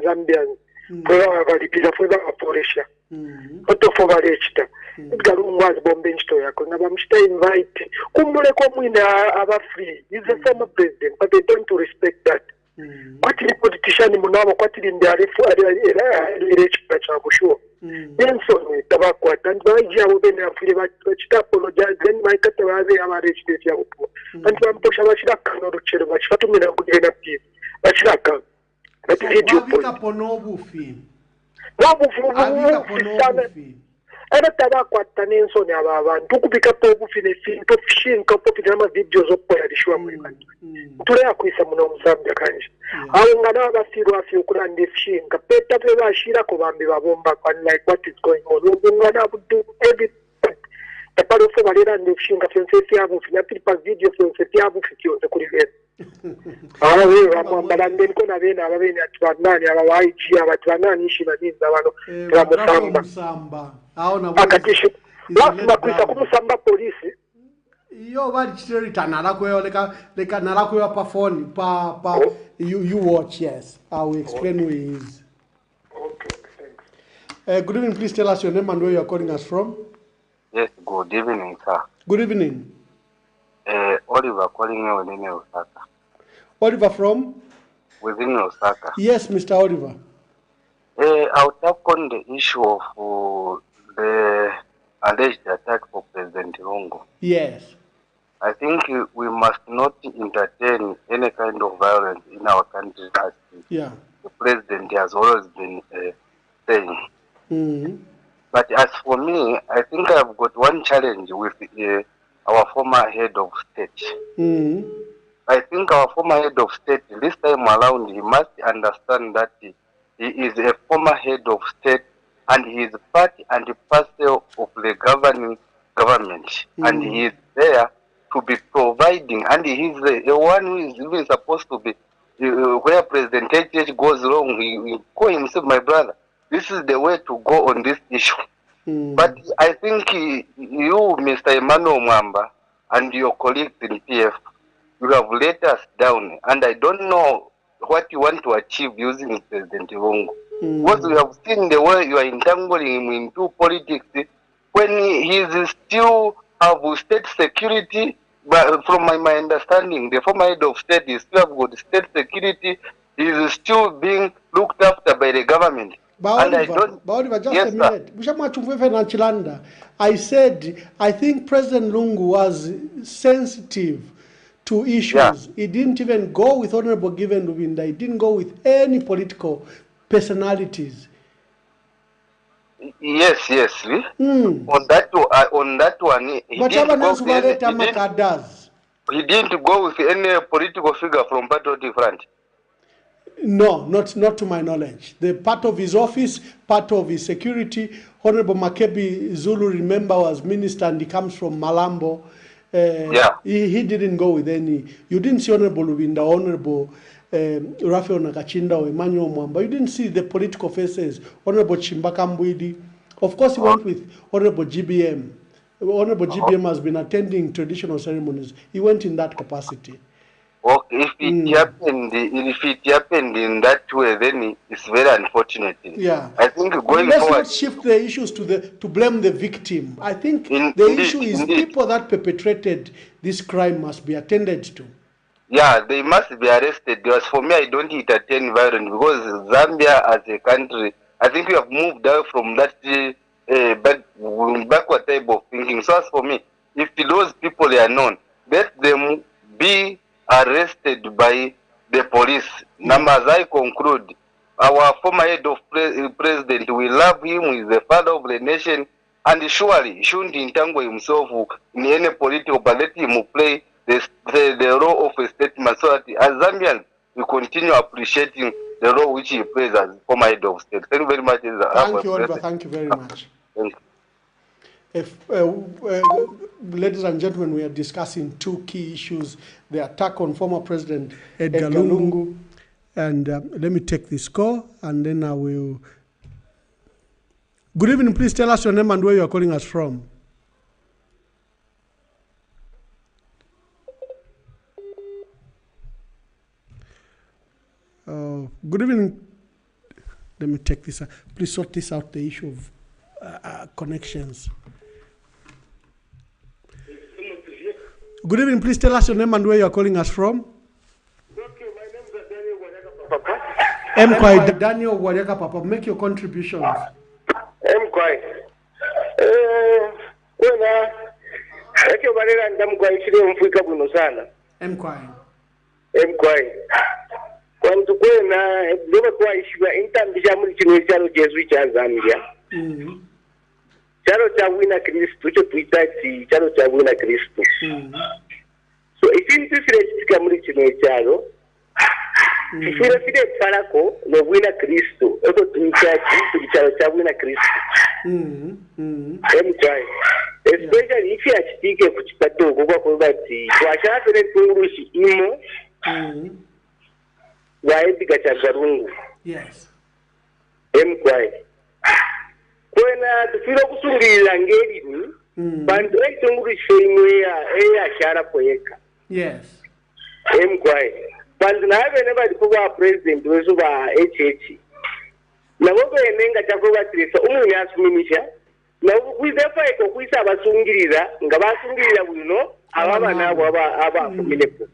Zambians fue valipila fue vaporesha oto fue valechita Edgar Lungu azibombe nchito yako na bamshita invite kumule kwa mwina aba free. He's a former president but they don't respect that. Kwatili politician munabo kwatili ndiarifu alirechita chako sure yenso tabakwa and baiji abo bene afile bachita apologize then maikata baze abarechita yako and bamposha bashira kanoro chero bachifatumira kugena pia bachiraka bati video point era tabakwata n'ensoni abo abantu tukubika pobufine finto fishinka popita n'amavidiyo z'okupolalishwa mu Uganda tuleya kwisa muno mu Zambia kanje awo nga n'abasiirwa afi okulanda efishinka peta twe bashirako bambi babomba like what is going on obunga n'abuddu every epalofo baliranda efishinka fyonse fyabo finyapiripa video fyonse fyabo fyonse kuli bene awe bamwambala ndeniko na bene ababene atubanani abawaiji abatubanani ishi baninza bano Musamba akatisho bakwisa kumusamba polisi yo bali chiteri tanala kweyo leka nala kweyo pa phone pa you watch. Yes, I will explain who he is. Okay, thanks. Good evening, please tell us your name and where you are calling us from. Yes, good evening, sir. Good evening. Oliver calling me within Osaka. Oliver from? Within Osaka. Yes, Mr. Oliver. I'll talk on the issue of the alleged attack of President Lungu. Yes. I think we must not entertain any kind of violence in our country, as the president has always been saying. But as for me, I think I've got one challenge with our former head of state. I think our former head of state, this time around, he must understand that he is a former head of state and he is part and parcel of the governing government. And he is there to be providing, and he is the one who is even supposed to be, where President Edgar goes wrong, he call himself my brother. This is the way to go on this issue. But I think you, Mr. Emmanuel Mwamba, and your colleagues in PF, you have let us down, and I don't know what you want to achieve using President Lungu. Because we have seen the way you are entangling him into politics when he is still have state security. But from my understanding, the former head of state is still have got state security. He is still being looked after by the government. But Oliver, just a minute. I said, I think President Lungu was sensitive to issues. He didn't even go with Honorable Given Lubinda. He didn't go with any political personalities. Yes. On that one, he didn't go with any political figure from Patriotic Front. No, not to my knowledge. The part of his office, part of his security. Honorable Makebi Zulu, remember, was minister and he comes from Malambo. He didn't go with any. You didn't see Honorable Lubinda, Honorable Raphael Nakachinda or Emmanuel Mwamba. You didn't see the political faces. Honorable Chimbaka Mbwidi. Of course, he went with Honorable GBM. Honorable GBM has been attending traditional ceremonies. He went in that capacity. Okay, if it happened in that way, then it's very unfortunate. Yeah, I think going let's forward, not shift the issues to blame the victim. I think the issue is people that perpetrated this crime must be attended to. Yeah, they must be arrested. Because for me, I don't entertain violence because Zambia as a country, I think we have moved out from that backward type of thinking. So as for me, if those people are known, let them be arrested by the police. Now, as I conclude, our former head of president, we love him, he's the father of the nation, and surely he shouldn't entangle himself in any political, but let him play the role of a statesman so that as Zambians, we continue appreciating the role which he plays as former head of state. Thank you very much. Thank you, Oliver. Thank you very much. Thank you. Ladies and gentlemen, we are discussing two key issues: the attack on former President Edgar Lungu, and let me take this call, and then I will. Good evening. Please tell us your name and where you are calling us from. Good evening. Let me take this. Please sort this out. The issue of connections. Good evening. Please tell us your name and where you are calling us from. Okay, my name is Daniel Papa. Daniel Wariaka Papa, make your contributions. Mkwai. Wena, eke barera ndamkwai chile mfuika buno sana. Mkwai. Kwanza kwena, leba kwa ishiwa intambisha muri chino chalo Jesu cha Zambia. chalo cha wina Kristu cho tuitachi chalo cha wina Kristu. So ikintu chitika muri chino chalo chifira fide palako no wina Kristu eko tuitachi chalo cha wina Kristu. Especially if you are speaking kuchikato kwa bati washafere tungurushi imo wa Edgar Chagwa Lungu. Yes. Mkwai kwena tufiro kusungirira ngeri ni bantu ekitongurusha imwe ya shara poyeka. Yes. Mkwai bantu nabe ne bali kuba president wezo ba HH nabo benenga chakuba tirisa umuntu yasuminisha na kwizefa eko kwisa abasungirira nga basungirira buno ababa nabo abafumilepo.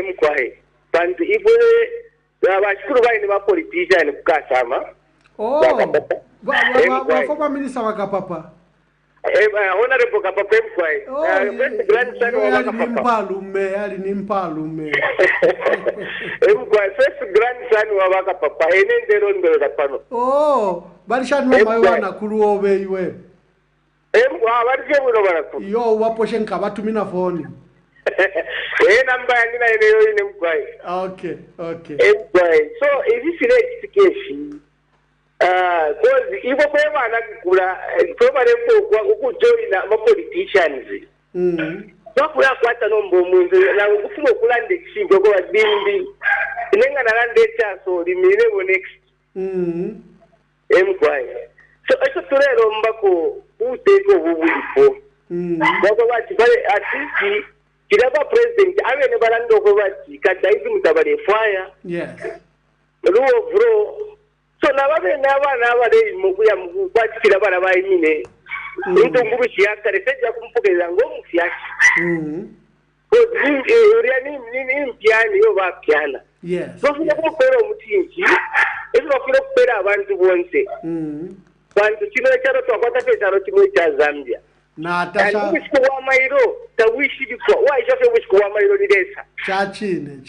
Mkwai bantu ibo abashukuru bali ba politician kukasama. Former minister wa Kapapa. Honorable Kapapa Mkwai. Grandson wa Kapapa. Nimpalume. Mkwai first grandson wa Kapapa. Enendero ndo zapano. Barishani wa wana kuruobe iwe. Barije buno baraku. Yo waposhe nkabatumina phone. Namba yanina ene ine Mkwai. Okay. Mkwai. So is this execution? Because if we have an kula, join the politicians. Not we have quite a number of moons. Now we go kula the sheep go at Bindi. Nenga na rande so the minute next. So I should tell Rombako who take over with but what at least Kidaba president, I will never land over what Kadaism Tabari fire. Yes. Bro. So nababe nabade mukuya mukwatira bana bayine into ngurushi yakarefeja kumpokeza ngomu fyaki ni mpiani yo bapiana. Yes. So funa kumpera omutinji ezo bafuna kupera abantu bonse bantu kino cyaro twakwata pezaro kimwe cya Zambia Natasha kuwa mairo tawishi biko waisha fe kuwa mairo ni desa chachine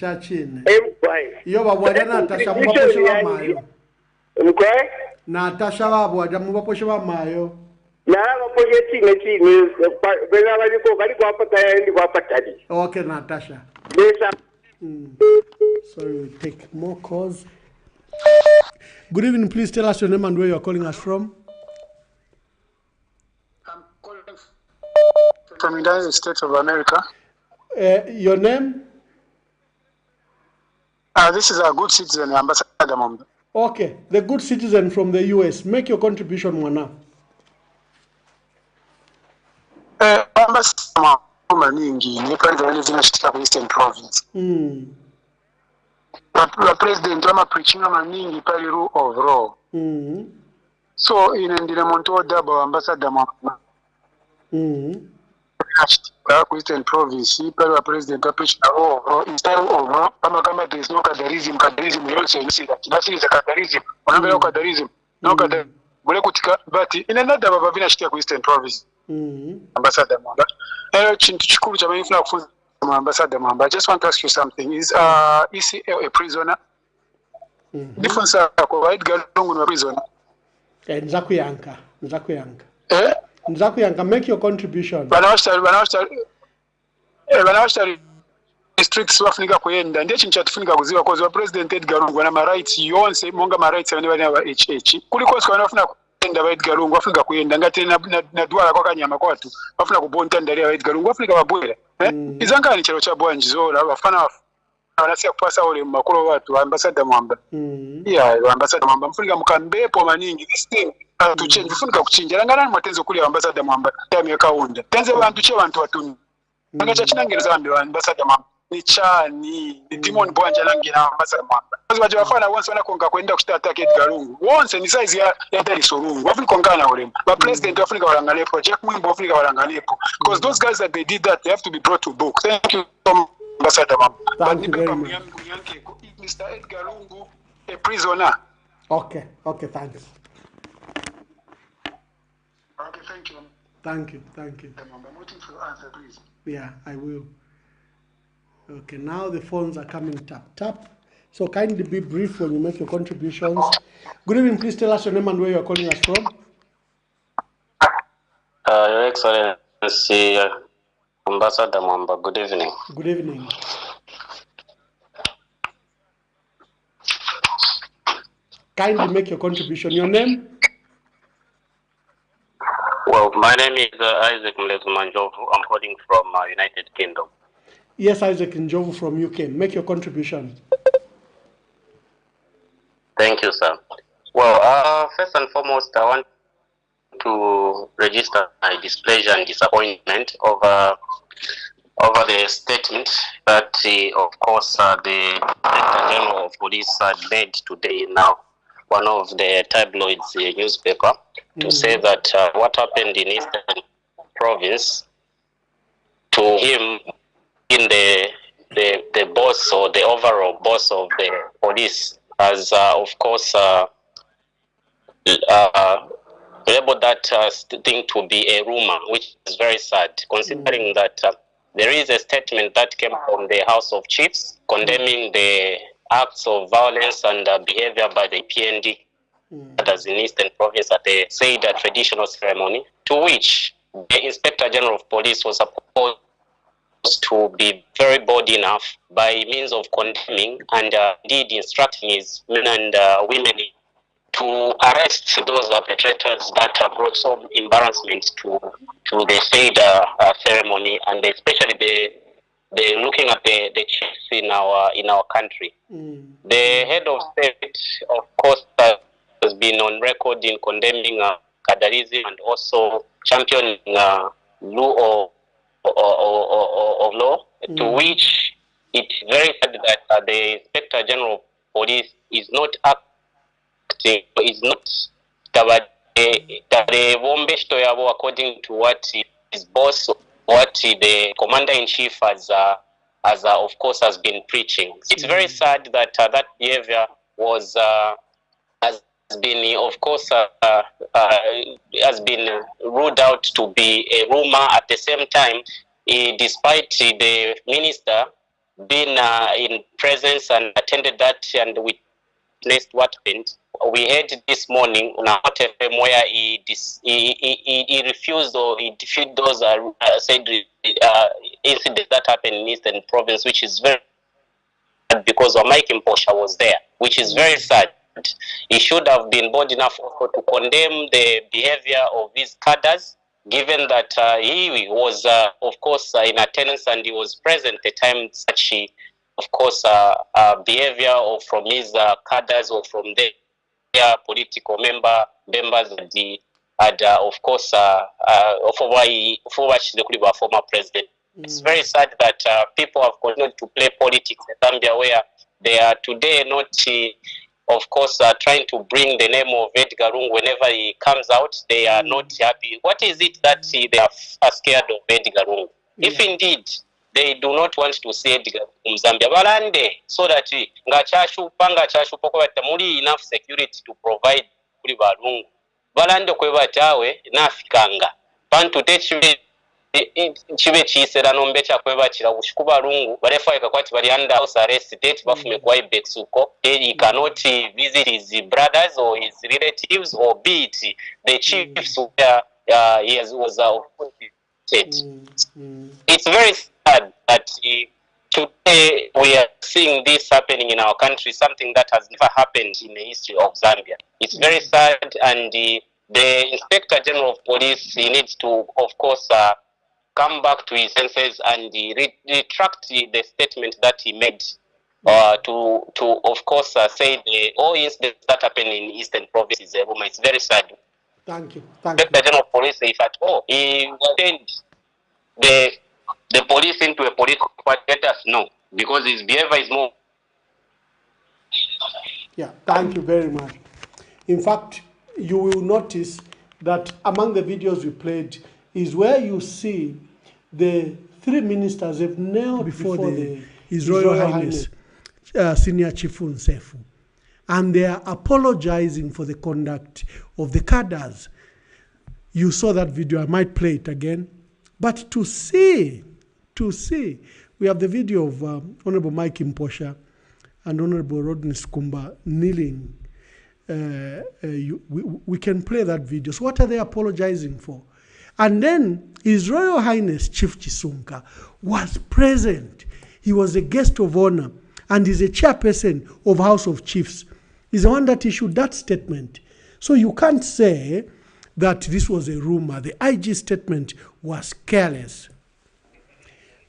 yo babwada Natasha mubaposhe ba mayo Mkwai? Natasha babwada mubaposhe ba mayo baposhe chine bena baliko bali kwa pata ndi kwa patadi. Okay Natasha. Yes. Sorry, we take more calls. Good evening, please tell us your name and where you are calling us from. I'm calling from the United States of America. Your name? This is a good citizen, Ambassador Mambwe. Okay, the good citizen from the US. Make your contribution, Mwana. Ambassador Maningi, ni president of the Eastern Province. The president ama preaching Maningi pali rule of law. So in the Monto Dabo Ambassador Mambwe. Eastern Province, pali president preaching rule of law instead of law. Kama there is no Kadarism, we also see that. That is a Kadarism. Onabela Kadarism. No Kadarism. Bole kutika bati in another baba vina shikia ku Eastern Province. Ambassador Mambwe. Chintu chikuru cha mfuna kufunza Ambassador Mambwe. I just want to ask you something. Is ECL a prisoner? Difference kwa Edgar Lungu na prisoner. Nzakuyanka. Nzakuyanka, make your contribution. Banawashita districts wafunika kuyenda ndiye chintu chatufunika kuziwa kwa wa President Edgar Lungu na rights yonse monga rights abane bali aba HH kuliko sikwana wafuna kuyenda ba Edgar Lungu wafunika kuyenda ngati na dwala kwa kanyama kwatu wafuna kubonta ndali ya Edgar Lungu wafunika babwera izangani chero cha bwanji zola wafana wanasiya kupasa ole makolo watu Ambassador Mambwe Ambassador Mambwe mfunika mukambepo maningi this thing to change mfunika kuchinja langana mwatenzo kuli Ambassador Mambwe time kaunda tenze bantu che bantu watuni ngacha chinangereza ambe Ambassador Mambwe ni chani ni Timon Bwanja langira Ambassador Mambwe bazi bafana wonse wanakonga kwenda kushita attack Edgar Lungu wonse ni size ya Dar es Salaam wafika kongana ole ba president wafika walangane project mwimbo wafika walangane because those guys that they did that they have to be brought to book. Thank you Ambassador Mambwe. Thank you very much. Mr. Edgar Lungu a prisoner. Okay, thanks. Okay, thank you. Thank you. I'm waiting for your answer, please. Yeah, I will. Okay, now the phones are coming tap. So kindly be brief when you make your contributions. Good evening, please tell us your name and where you are calling us from. Excellency Ambassador Mambwe, good evening. Good evening. Kindly make your contribution. Your name? Well, my name is Isaac Mlezumanjovu. I'm calling from United Kingdom. Yes, Isaac Njovu from UK. Make your contribution. Thank you, sir. Well, first and foremost, I want to register my displeasure and disappointment over the statement that, of course, the Director General of Police had made today now, one of the tabloids newspaper, to say that what happened in Eastern Province, to him, in the boss or the overall boss of the police, has, of course, labeled that thing to be a rumor, which is very sad, considering that there is a statement that came from the House of Chiefs condemning the acts of violence and behavior by the PND as in Eastern Province at the said traditional ceremony, to which the Inspector General of Police was supposed to be very bold enough by means of condemning and indeed instructing his men and women to arrest those perpetrators that brought some embarrassment to the said ceremony, and especially the looking at the chiefs in our country. The head of state, of course, has been on record in condemning Kadarism and also championing rule of law, to which it's very sad that the Inspector General of Police is not acting, is not according to what his boss, what the Commander-in-Chief has of course has been preaching. It's very sad that that behavior was has been, of course, has been ruled out to be a rumor. At the same time, despite the minister being in presence and attended that and witnessed what happened, we heard this morning on Hot FM where he refused or he defeated those said incidents that happened in Eastern Province, which is very sad because Mike Mposha was there, which is very sad. He should have been bold enough also to condemn the behavior of his cadres, given that he was, of course, in attendance and he was present at the time such, of course, behavior or from his cadres or from their political members that he had, of course, for the former president. It's very sad that people have continued to play politics in Zambia, where they are today not, of course, trying to bring the name of Edgar Lungu whenever he comes out. They are not happy. What is it that they are scared of Edgar Lungu? If indeed they do not want to see Edgar Lungu Zambia, balande so that muli enough security to provide kuli balungu. Balande kwe batawe nafikanga. Pantu techibe chibe chisera nombe chakweba chira kushikuba lungu barefa ikakwati bali under house arrest date bafume kwa ibexuko. He cannot visit his brothers or his relatives or be it the chiefs where he was It's very sad that today we are seeing this happening in our country, something that has never happened in the history of Zambia. It's very sad, and the Inspector General of Police, he needs to, of course, come back to his senses and retract the statement that he made to of course, say all incidents that happen in Eastern Province is a rumor. It's very sad. Thank you. Inspector General of Police, if at all, he changed the police into a political party, let us know, because his behavior is more. Yeah, thank you very much. In fact, you will notice that among the videos we played is where you see the three ministers have knelt before His Royal Highness Senior Chief Nsefu, and they are apologizing for the conduct of the cadres. You saw that video. I might play it again. But to see, we have the video of Honorable Mike Mposha and Honorable Rodney Skumba kneeling. We can play that video. So what are they apologizing for? And then His Royal Highness Chief Chisunka was present. He was a guest of honor and is a chairperson of House of Chiefs. He's the one that issued that statement. So you can't say that this was a rumor. The IG statement was careless.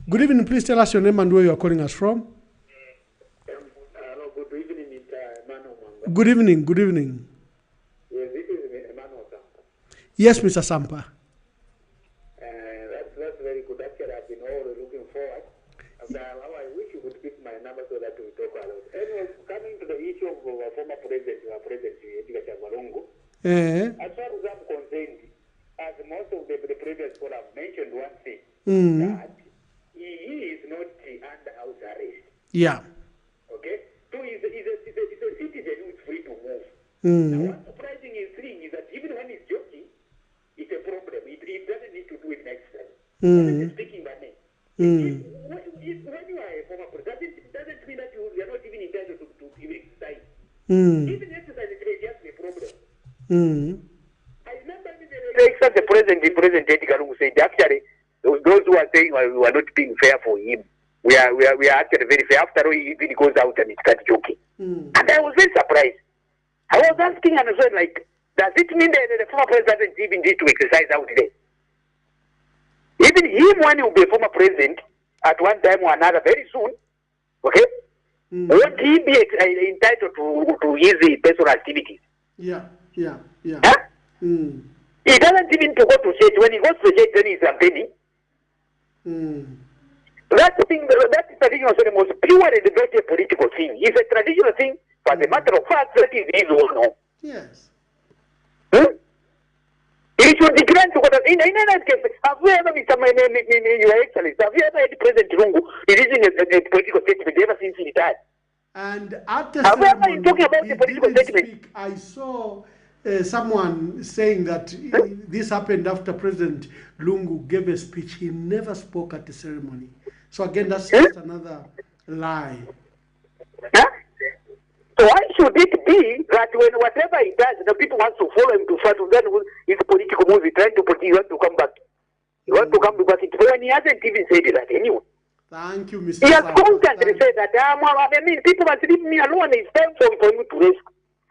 Good evening. Please tell us your name and where you are calling us from. Hello, good evening, Manu. Good evening. Good evening. Yes, this is Emmanuel Sampa. Yes, Mr. Sampa. That's very good. Actually, I've been all looking forward. And I wish you would keep my number so that we talk about it. Anyway, coming to the issue of our former president, Edgar Chagwa Lungu, as far as I'm concerned, as most of the previous people have mentioned one thing, that he is not under house arrest. Yeah. Okay? So he's a citizen who is free to move. Now, one surprising thing is that even when he's joking, it's a problem. It doesn't need to do it next time. Speaking by name. When you are a former president, it doesn't mean that you are not even entitled to even exercise. Even exercise is just a problem. I remember the President Edgar Lungu said, actually, those who are saying we are not being fair for him, we are actually very fair. After all, he even goes out and he starts joking. And I was very surprised. I was asking and I said, like, does it mean that the former president doesn't even need to exercise out there? Even him, when he will be a former president, at one time or another, very soon, okay, won't he be entitled to his personal activities? Yeah. Huh? He doesn't even to go to church. When he goes to church, then he's campaigning. That traditional ceremony was purely the political thing. It's a traditional thing, but the matter of fact, that is his own home. Yes. He should decline to go to in any case. Have you ever, Your Excellency, have you ever had President Lungu releasing a political statement ever since he retired? And at the have you ever ceremony, talking about the political statement? Speak. I saw someone saying that this happened after President Lungu gave a speech. He never spoke at the ceremony. So again, that's just another lie. So why should it be that when whatever he does, the people want to follow him to fight, then his political moves, he trying to come back. He wants to come back. When he hasn't even said that anyway. Thank you, Mr. He has constantly said that, people must leave me alone. It's time for you to rest.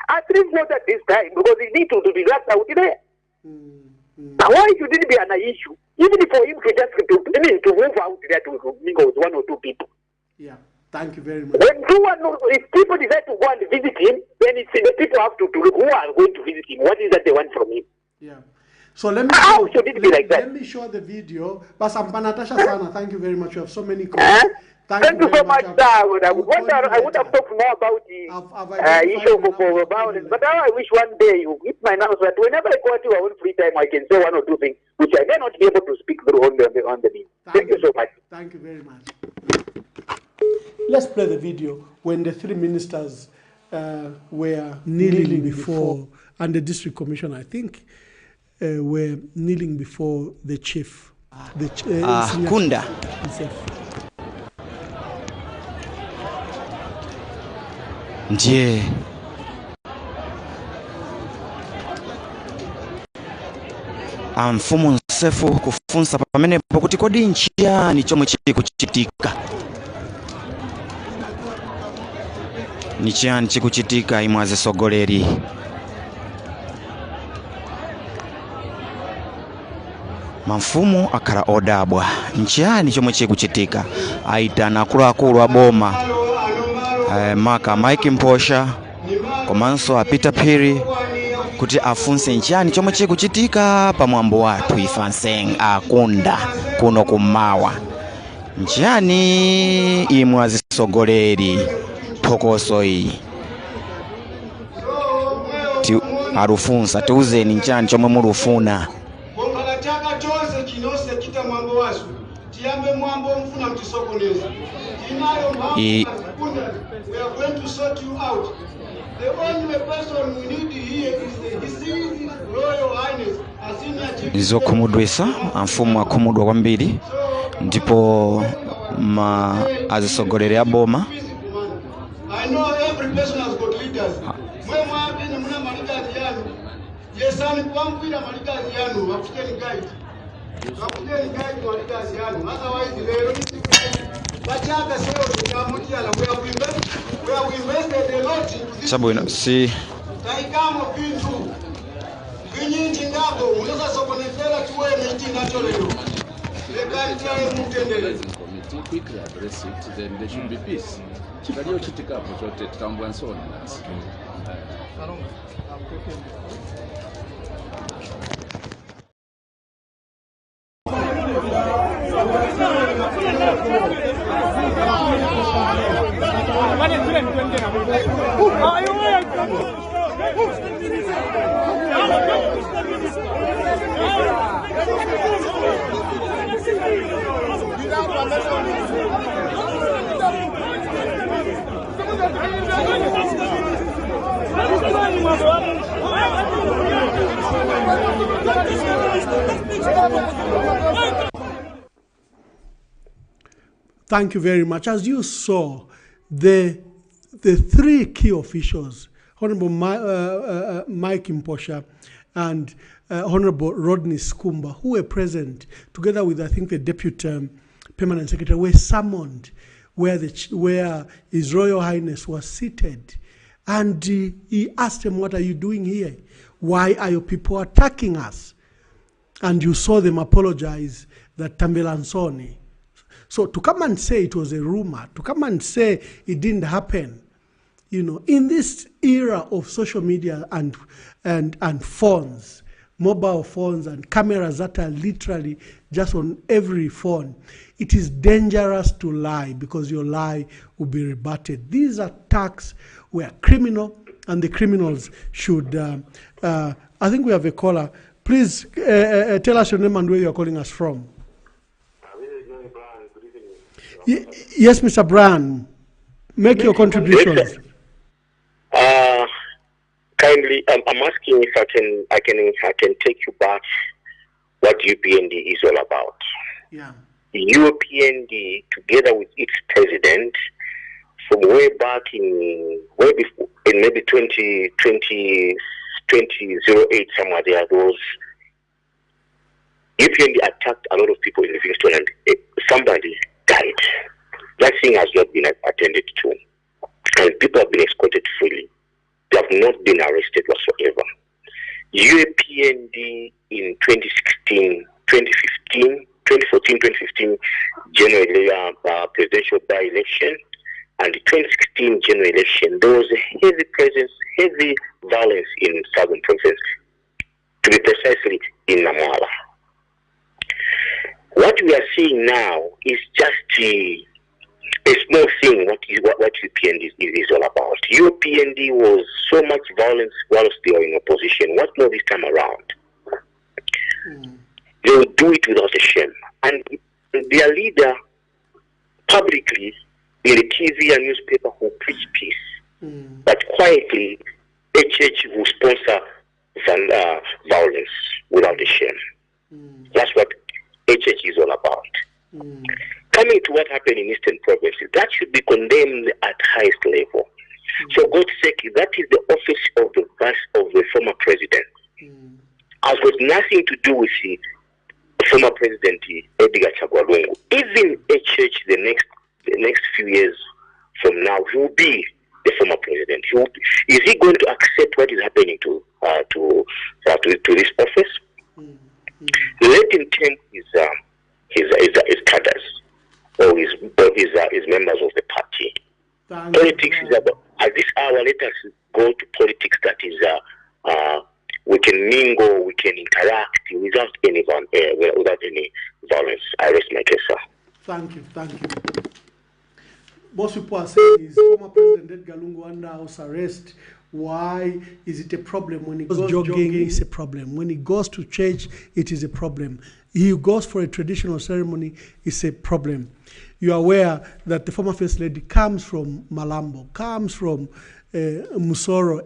At least not at this time, because he needs to relax out there. Now, why should it be an issue? Even for him to just to move out there to mingle with one or two people. Yeah, thank you very much. If people decide to go and visit him, then it's the people have to look who are going to visit him. What is that they want from him? Yeah. So let me How should it be like that? Let me show the video. But Natasha Sana, thank you very much. You have so many comments. Thank you so much, sir. I would have talked more about the issue of violence. But now I wish one day you hit my nose that whenever I go to our own free time, I can say one or two things which I may not be able to speak through on the means. Thank you so much. Thank you very much. Let's play the video when the three ministers were kneeling before, and the district commissioner, I think, were kneeling before the chief. Kunda. Ndiye mfumu nsefu kufunsa pamenepo kuti kodi nchiyani chomwe chili kuchitika. Ni chiyani chikuchitika imwe azisogoleri. Mamfumu akhala odabwa. Nchiyani chomwe chikuchitika. Aitana akuluakulu aboma. Maka Mike Mposha komanso apita phiri kuti afunse nchiyani chomwe chikuchitika pamwambo wathu ifanseng akunda kuno kumawa. Nchiyani imwe azisogoleri phokoso iyi arufunsa tiuzeni nchiyani chomwe mulufuna. Bongala chaka chonse chinose kita mwambo wasu tiyambe mwambo mfuna mtisokoneza inayo mwambo. We are going to sort you out. The only person we need here is the Royal Highness izo kumudwesa amfumu akumudwa kwambiri ndipo azisogolere aboma. I know every person has got leaders. Mwe mwapene muna malikazi yanu. Yesani kuamkwira malikazi yanu wakucheni guide. Sabu ino si Diangamo pintu vinyinji ngabo unaweza sokonefera tuwe miti nacholeo lekati mutendele quickly address it, then there should be peace. Chikaliyo chitikapo chote tutambua nsoni nasi. Thank you very much. As you saw, the three key officials, Honorable Mike Imposha and Honorable Rodney Skumba, who were present, together with, I think, the Deputy Permanent Secretary, were summoned where His Royal Highness was seated. And he asked them, what are you doing here? Why are your people attacking us? And you saw them apologize that Tambelansoni. So to come and say it was a rumor, to come and say it didn't happen, you know, in this era of social media and phones, mobile phones and cameras that are literally just on every phone, it is dangerous to lie because your lie will be rebutted. These attacks were criminal, and the criminals should, I think we have a caller. Please tell us your name and where you are calling us from. Yes, Mr. Brown, make your contributions. Kindly, I'm asking if I can take you back what UPND is all about. Yeah. UPND, together with its president, from way back in maybe 2008, somewhere there was UPND attacked a lot of people in Livingston, and somebody died. That thing has not been attended to, and people have been escorted freely. They have not been arrested whatsoever. UPND in 2016, 2015, 2014, 2015 general presidential by-election, and the 2016 general election, there was a heavy presence, heavy violence in southern province, to be precisely in Namala. What we are seeing now is just a small thing. What UPND is all about. UPND was so much violence whilst they were in opposition. What now this time around? They will do it without a shame. And their leader publicly in the TV and newspaper will preach peace. But quietly, HH will sponsor violence without a shame. That's what HH is all about. Coming to what happened in Eastern provinces, that should be condemned at highest level. For God's sake, that is the office of the former president. Has got nothing to do with the former president Edgar Chagwa Lungu. Even HH the next few years from now, he will be the former president. Is he going to accept what is happening to this office? Let him take his cadres or his members of the party. Politics is about, at this hour, let us go to politics that is we can mingle, we can interact without any violence. I rest my case, sir. Thank you. Most people are saying is former President Edgar Lungu under house arrest. Why is it a problem? When he goes jogging, it's a problem. When he goes to church, it is a problem. He goes for a traditional ceremony, it's a problem. You are aware that the former First Lady comes from Malambo, comes from Musoro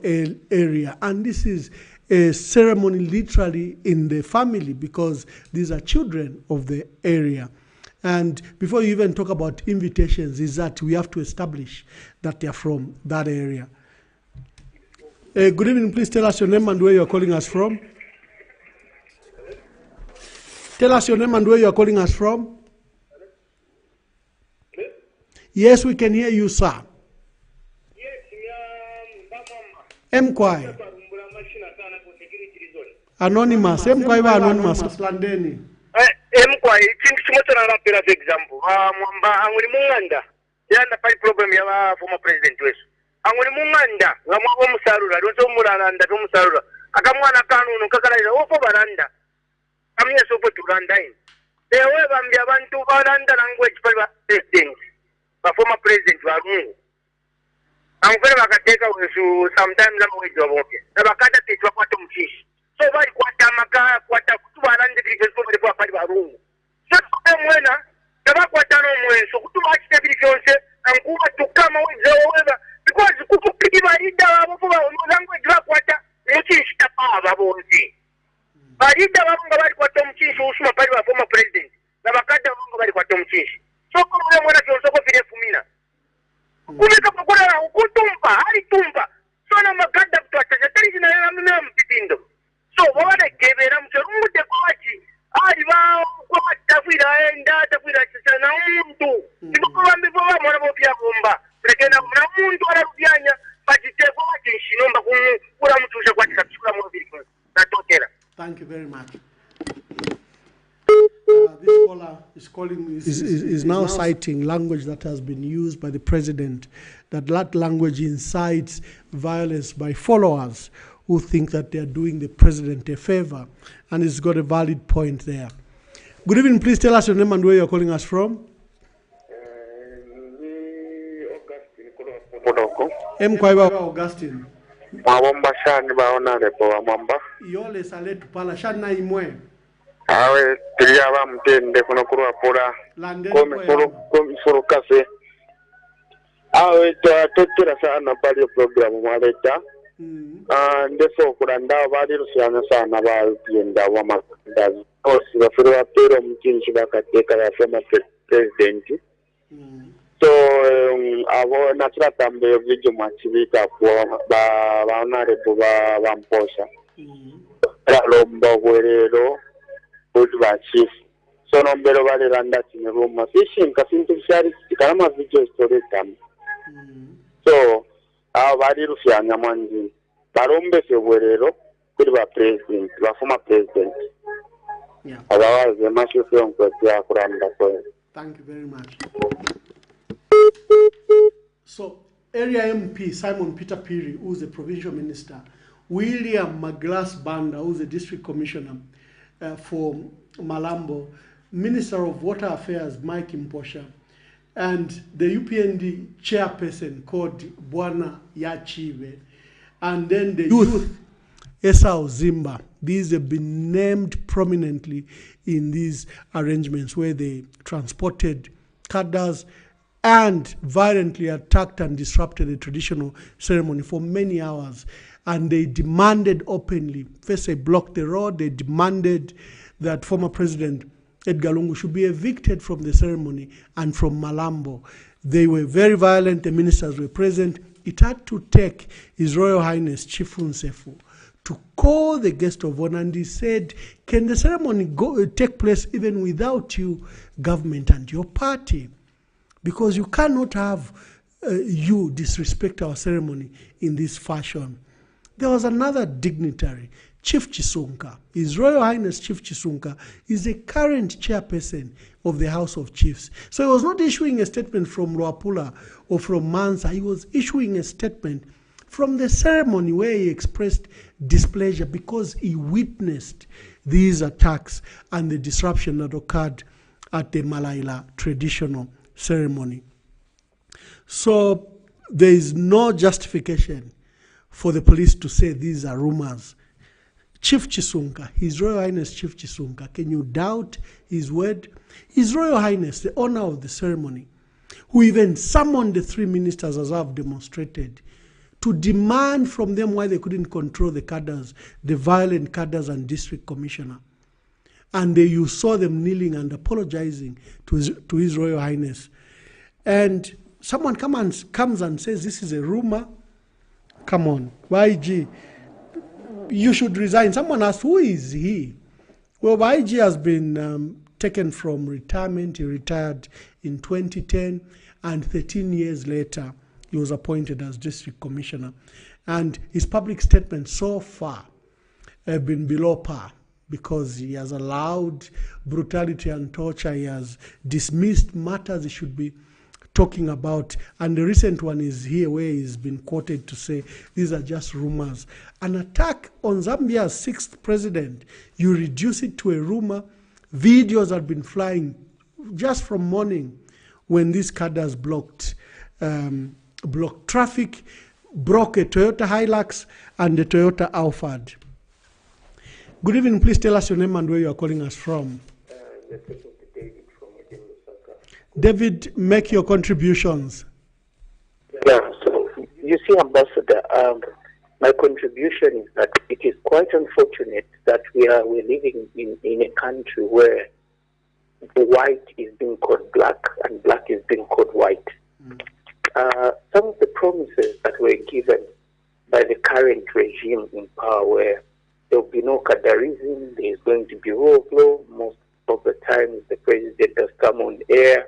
area, and this is a ceremony literally in the family because these are children of the area. And before you even talk about invitations, is that we have to establish that they are from that area. Good evening, please tell us your name and where you are calling us from. Tell us your name and where you are calling us from. Yes, we can hear you, sir. Mkwai. Anonymous. Mkwai wa anonymous. Landeni. Mkwai, chintu chimotana na pera for example. Mwamba anguli munganda. Yanda pali problem ya former president wesu. Anguli munganda. Ngamwa musarura. Donso mulanda to musarura. Akamwana kanunu kakalaira ofo baranda. Kamye sopo turanda in. Ewe bambia bantu baranda language pali ba president. Ba former president wa Lungu. Angufere bakateka wesu sometimes na mwejo boke. Na bakata tichwa kwa mchishi. So bali kwata maka kwata kutubarande bifeso bali pali ba Lungu. So mwena kaba kwata no mwenso kutubachi bifeso ankuba tukama wezo because kukupiba ida wabo ba language ba kwata mchishi tapa babonzi. Barida babunga bali kwata mchishi usuma pali ba former president. Na bakata babunga bali kwata mchishi. So kwa mwana kionso ko file fumina. Kumeka pakula ukutumpa hali tumpa so na maganda kutwataja tari jina ya mimea mpitindo so wawada kebera mcherungu kwachi hali wao kwa tafwira enda tafwira chisa na mtu kwa mbivo wa mwana bopia bomba rekena mna muntu wala rubianya bajite kwachi shinomba kura mtusha kwachi kapsula mwabili na tokera. Thank you very much. This caller is now citing language that has been used by the president, that language incites violence by followers who think that they are doing the president a favor, and he's got a valid point there. Good evening, please tell us your name and where you're calling us from. Mkwaiba Augustine. Mwamba shani baona lepo wa mwamba. Yole saletu pala shana imwe. Awe tiria ba mtende kuno kurwa pora komi suru kase awe totira sana bali program mwaleta ndefo kuranda bali rusyana sana ba yenda wa makandazi osi bafirwa pero mkinshi bakateka ya former president so abo natira tambe video machibika kwa baona repo ba mposha lomba gwerero ba chief so nombero bale randa tine roma fishing kasintu shari kama video story tam so bali rufyanya manzi barombe febwerero kuri ba president ba former president abawaze mashifu yonko ya kuranda ko. Thank you very much. So area MP Simon Peter Piri, who's the provincial minister, William Maglas Banda, who's the district commissioner for Malambo, Minister of Water Affairs Mike Mposha, and the UPND chairperson called Bwana Yachive, and then the youth Esau Zimba. These have been named prominently in these arrangements where they transported cadres and violently attacked and disrupted the traditional ceremony for many hours. And they demanded openly, first they blocked the road, they demanded that former President Edgar Lungu should be evicted from the ceremony and from Malambo. They were very violent, the ministers were present. It had to take His Royal Highness Chief Nsefu to call the guest of honor, and he said, can the ceremony take place even without you, government and your party? Because you cannot have you disrespect our ceremony in this fashion. There was another dignitary, Chief Chisunka. His Royal Highness Chief Chisunka is a current chairperson of the House of Chiefs. So he was not issuing a statement from Luapula or from Mansa. He was issuing a statement from the ceremony where he expressed displeasure because he witnessed these attacks and the disruption that occurred at the Malaila Traditional Ceremony. So there is no justification for the police to say these are rumors. Chief Chisunka, His Royal Highness Chief Chisunka, can you doubt his word? His Royal Highness, the owner of the ceremony, who even summoned the three ministers as I've demonstrated, to demand from them why they couldn't control the cadres, the violent cadres and district commissioner. And you saw them kneeling and apologizing to His Royal Highness. And someone comes and says, this is a rumor. Come on, YG, you should resign. Someone asked, who is he? Well, IG has been taken from retirement. He retired in 2010, and 13 years later, he was appointed as district commissioner. And his public statements so far have been below par because he has allowed brutality and torture. He has dismissed matters he should be talking about. And the recent one is here where he's been quoted to say, these are just rumors. An attack on Zambia's 6th president, you reduce it to a rumor. Videos have been flying just from morning when these cadres blocked traffic, broke a Toyota Hilux and a Toyota Alphard. Good evening, please tell us your name and where you are calling us from. David, make your contributions. Yeah, so you see, Ambassador, my contribution is that it is quite unfortunate that we're living in a country where the white is being called black and black is being called white. Some of the promises that were given by the current regime in power, where there will be no cadreism, there is going to be rule of law. Most of the time, the president has come on air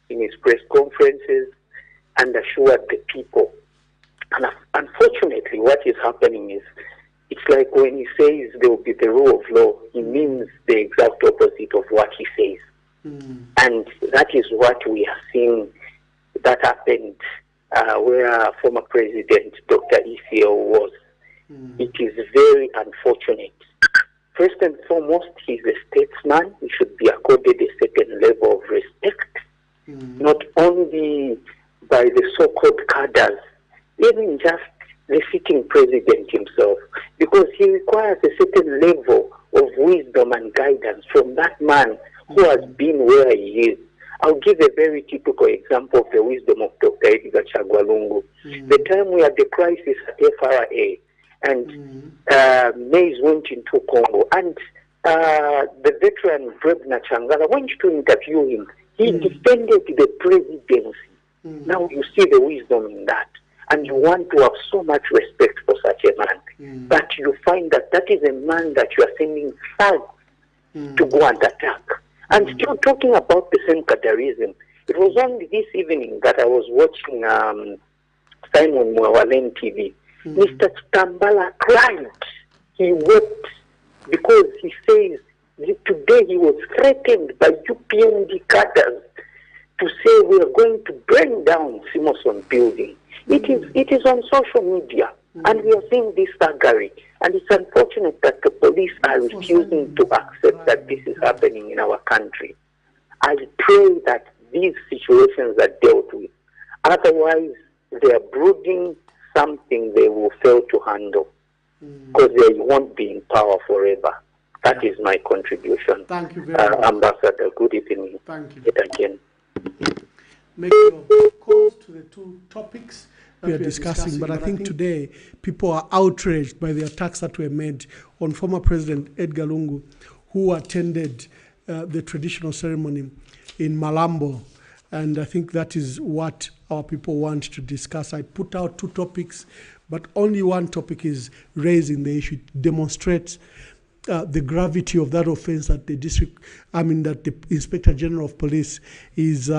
in his press conferences and assured the people. And unfortunately, what is happening is, it's like when he says there will be the rule of law, he means the exact opposite of what he says. And that is what we are seeing that happened where former President Dr. ECO was. It is very unfortunate. First and foremost, he's a statesman. He should be accorded a certain level of respect, not only by the so-called cadres, even just the sitting president himself, because he requires a certain level of wisdom and guidance from that man who has been where he is. I'll give a very typical example of the wisdom of Dr. Edgar Chagwa Lungu. The time we had the crisis at FRA, and maize went into Congo, and the veteran Brebna Changala went to interview him. He defended the presidency. Now you see the wisdom in that, and you want to have so much respect for such a man. But you find that that is a man that you are sending thugs to go and attack. And still talking about the same cadreism, it was only this evening that I was watching Simon Mwawalen TV. Mr. Tambala cried. He wept because he says today he was threatened by Upnd Cadres to say we are going to burn down Simonson building. It is on social media, and we are seeing this thuggery. And it's unfortunate that the police are refusing to accept that this is happening in our country. I pray that these situations are dealt with. Otherwise, they are brooding something they will fail to handle, because they won't be in power forever. That is my contribution. Thank you very much. Ambassador, good evening. Thank you. Yet again. Make your calls to the two topics we are discussing, but I think today people are outraged by the attacks that were made on former President Edgar Lungu, who attended the traditional ceremony in Malambo, and I think that is what our people want to discuss. I put out two topics, but only one topic is raising the issue. It demonstrates the gravity of that offense that the the Inspector General of Police is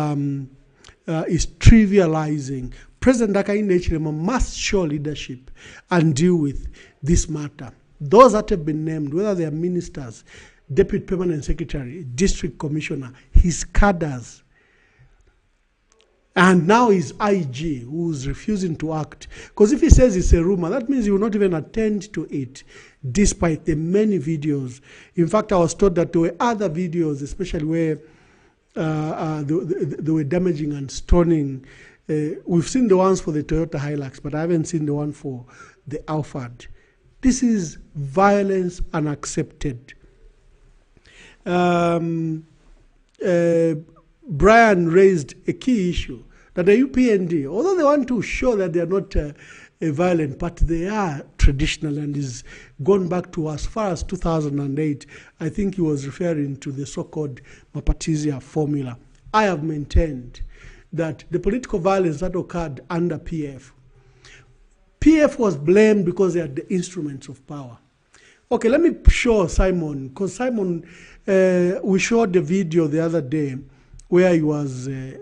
trivializing. President Hakainde Hichilema must show leadership and deal with this matter. Those that have been named, whether they are ministers, deputy permanent secretary, district commissioner, his cadres, and now his IG, who's refusing to act. Because if he says it's a rumor, that means he will not even attend to it, despite the many videos. In fact, I was told that there were other videos, especially where they were damaging and stoning. We've seen the ones for the Toyota Hilux, but I haven't seen the one for the Alphard. This is violence unaccepted. Brian raised a key issue that the UPND, although they want to show that they are not violent, but they are traditional, and is gone back to as far as 2008. I think he was referring to the so-called Mapatizia formula. I have maintained that the political violence that occurred under PF was blamed because they had the instruments of power. Okay, let me show Simon, because Simon, we showed the video the other day where he was, I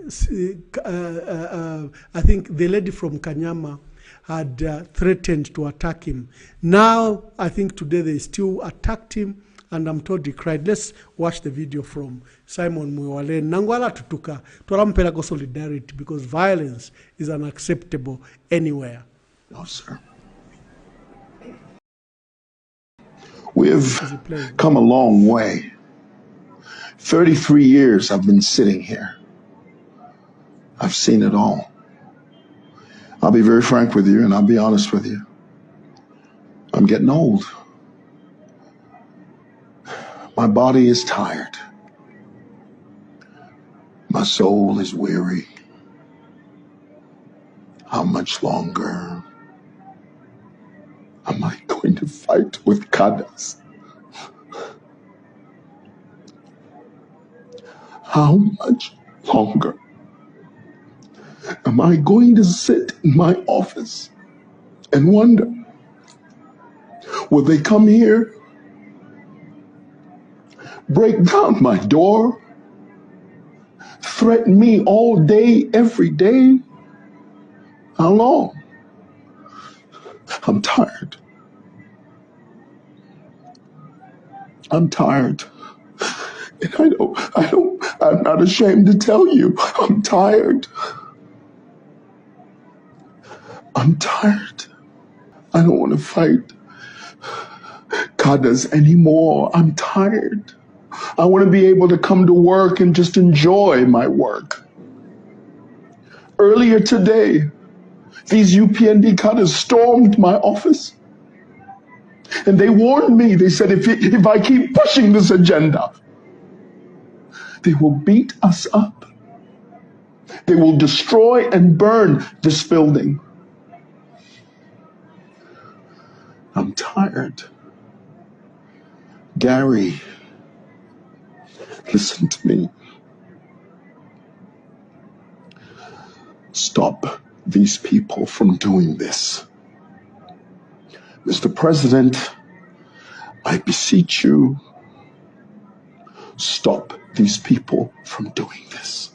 think the lady from Kanyama had threatened to attack him. Now, I think today they still attacked him, and I'm told he cried. Let's watch the video from Simon Mwewale. Nangwala tutuka, twarampelako solidarity, because violence is unacceptable anywhere. No, sir. We have come a long way. 33 years I've been sitting here. I've seen it all. I'll be very frank with you, and I'll be honest with you. I'm getting old. My body is tired. My soul is weary. How much longer am I going to fight with cadres? How much longer am I going to sit in my office and wonder, will they come here, break down my door, threaten me all day, every day? How long? I'm tired. I'm tired. And I'm not ashamed to tell you, I'm tired. I'm tired. I don't want to fight cadres anymore. I'm tired. I want to be able to come to work and just enjoy my work. Earlier today, these UPND cadres stormed my office. And they warned me, they said, if I keep pushing this agenda, they will beat us up. They will destroy and burn this building. I'm tired. Gary, listen to me. Stop these people from doing this. Mr. President, I beseech you, stop these people from doing this.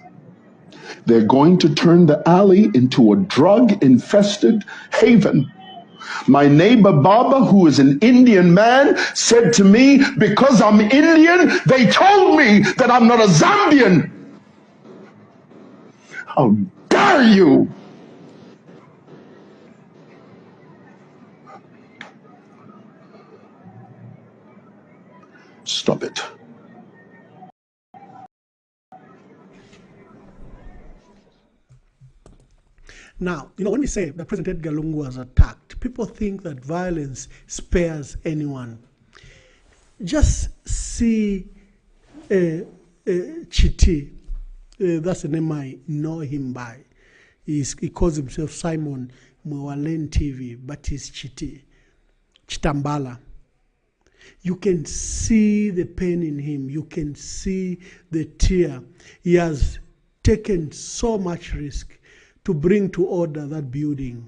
They're going to turn the alley into a drug-infested haven. My neighbor Baba, who is an Indian man, said to me, because I'm Indian, they told me that I'm not a Zambian. How dare you? Stop it. Now, when we say that President Edgar Lungu was attacked, people think that violence spares anyone. Just see Chiti, that's the name I know him by. He calls himself Simon Mwewale TV, but he's Chiti, Chitambala. You can see the pain in him. You can see the tear. He has taken so much risk to bring to order that building,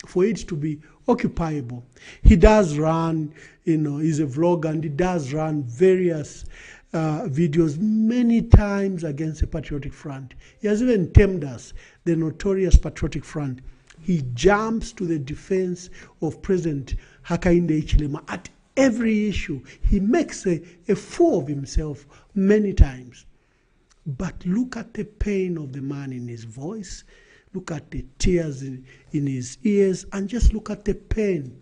for it to be occupiable. He does run, he's a vlogger, and he does run various videos many times against the Patriotic Front. He has even termed us the notorious Patriotic Front. He jumps to the defense of President Hakainde Hichilema at every issue. He makes a fool of himself many times. But look at the pain of the man in his voice. Look at the tears in his ears, and just look at the pain.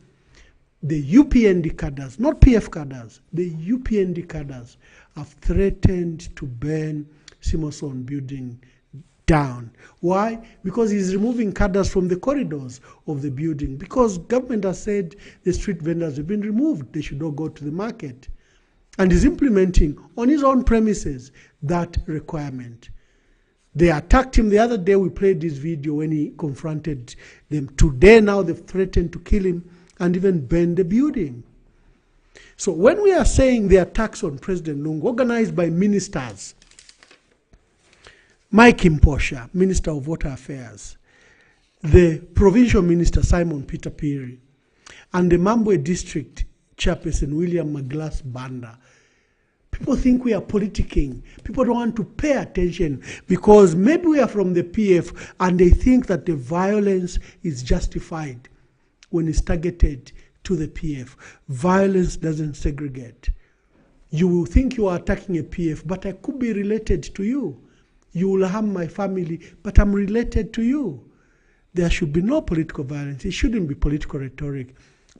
The UPND cadres, not PF cadres, the UPND cadres have threatened to burn Simonson building down. Why? Because he's removing cadres from the corridors of the building. Because government has said the street vendors have been removed. They should not go to the market. And he's implementing on his own premises that requirement. They attacked him the other day. We played this video when he confronted them. Today, now they've threatened to kill him and even burn the building. So when we are saying the attacks on President Lungu, organized by ministers, Mike Imposha, Minister of Water Affairs, the Provincial Minister Simon Peter Piri, and the Mambwe District Chairperson William Maglas Banda. People think we are politicking. People don't want to pay attention because maybe we are from the PF and they think that the violence is justified when it's targeted to the PF. Violence doesn't segregate. You will think you are attacking a PF, but I could be related to you. You will harm my family, but I'm related to you. There should be no political violence. It shouldn't be political rhetoric.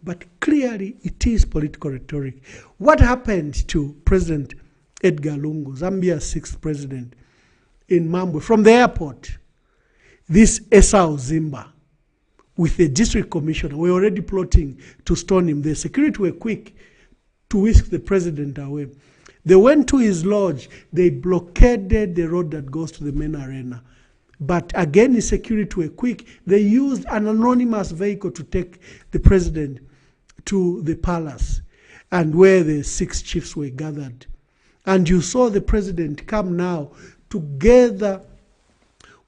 But clearly, it is political rhetoric. What happened to President Edgar Lungu, Zambia's 6th president, in Mambwe, from the airport? This Esau Zimba, with the district commissioner, were already plotting to stone him. The security were quick to whisk the president away. They went to his lodge. They blockaded the road that goes to the main arena. But again, the security were quick. They used an anonymous vehicle to take the president to the palace and where the 6 chiefs were gathered. And you saw the president come now together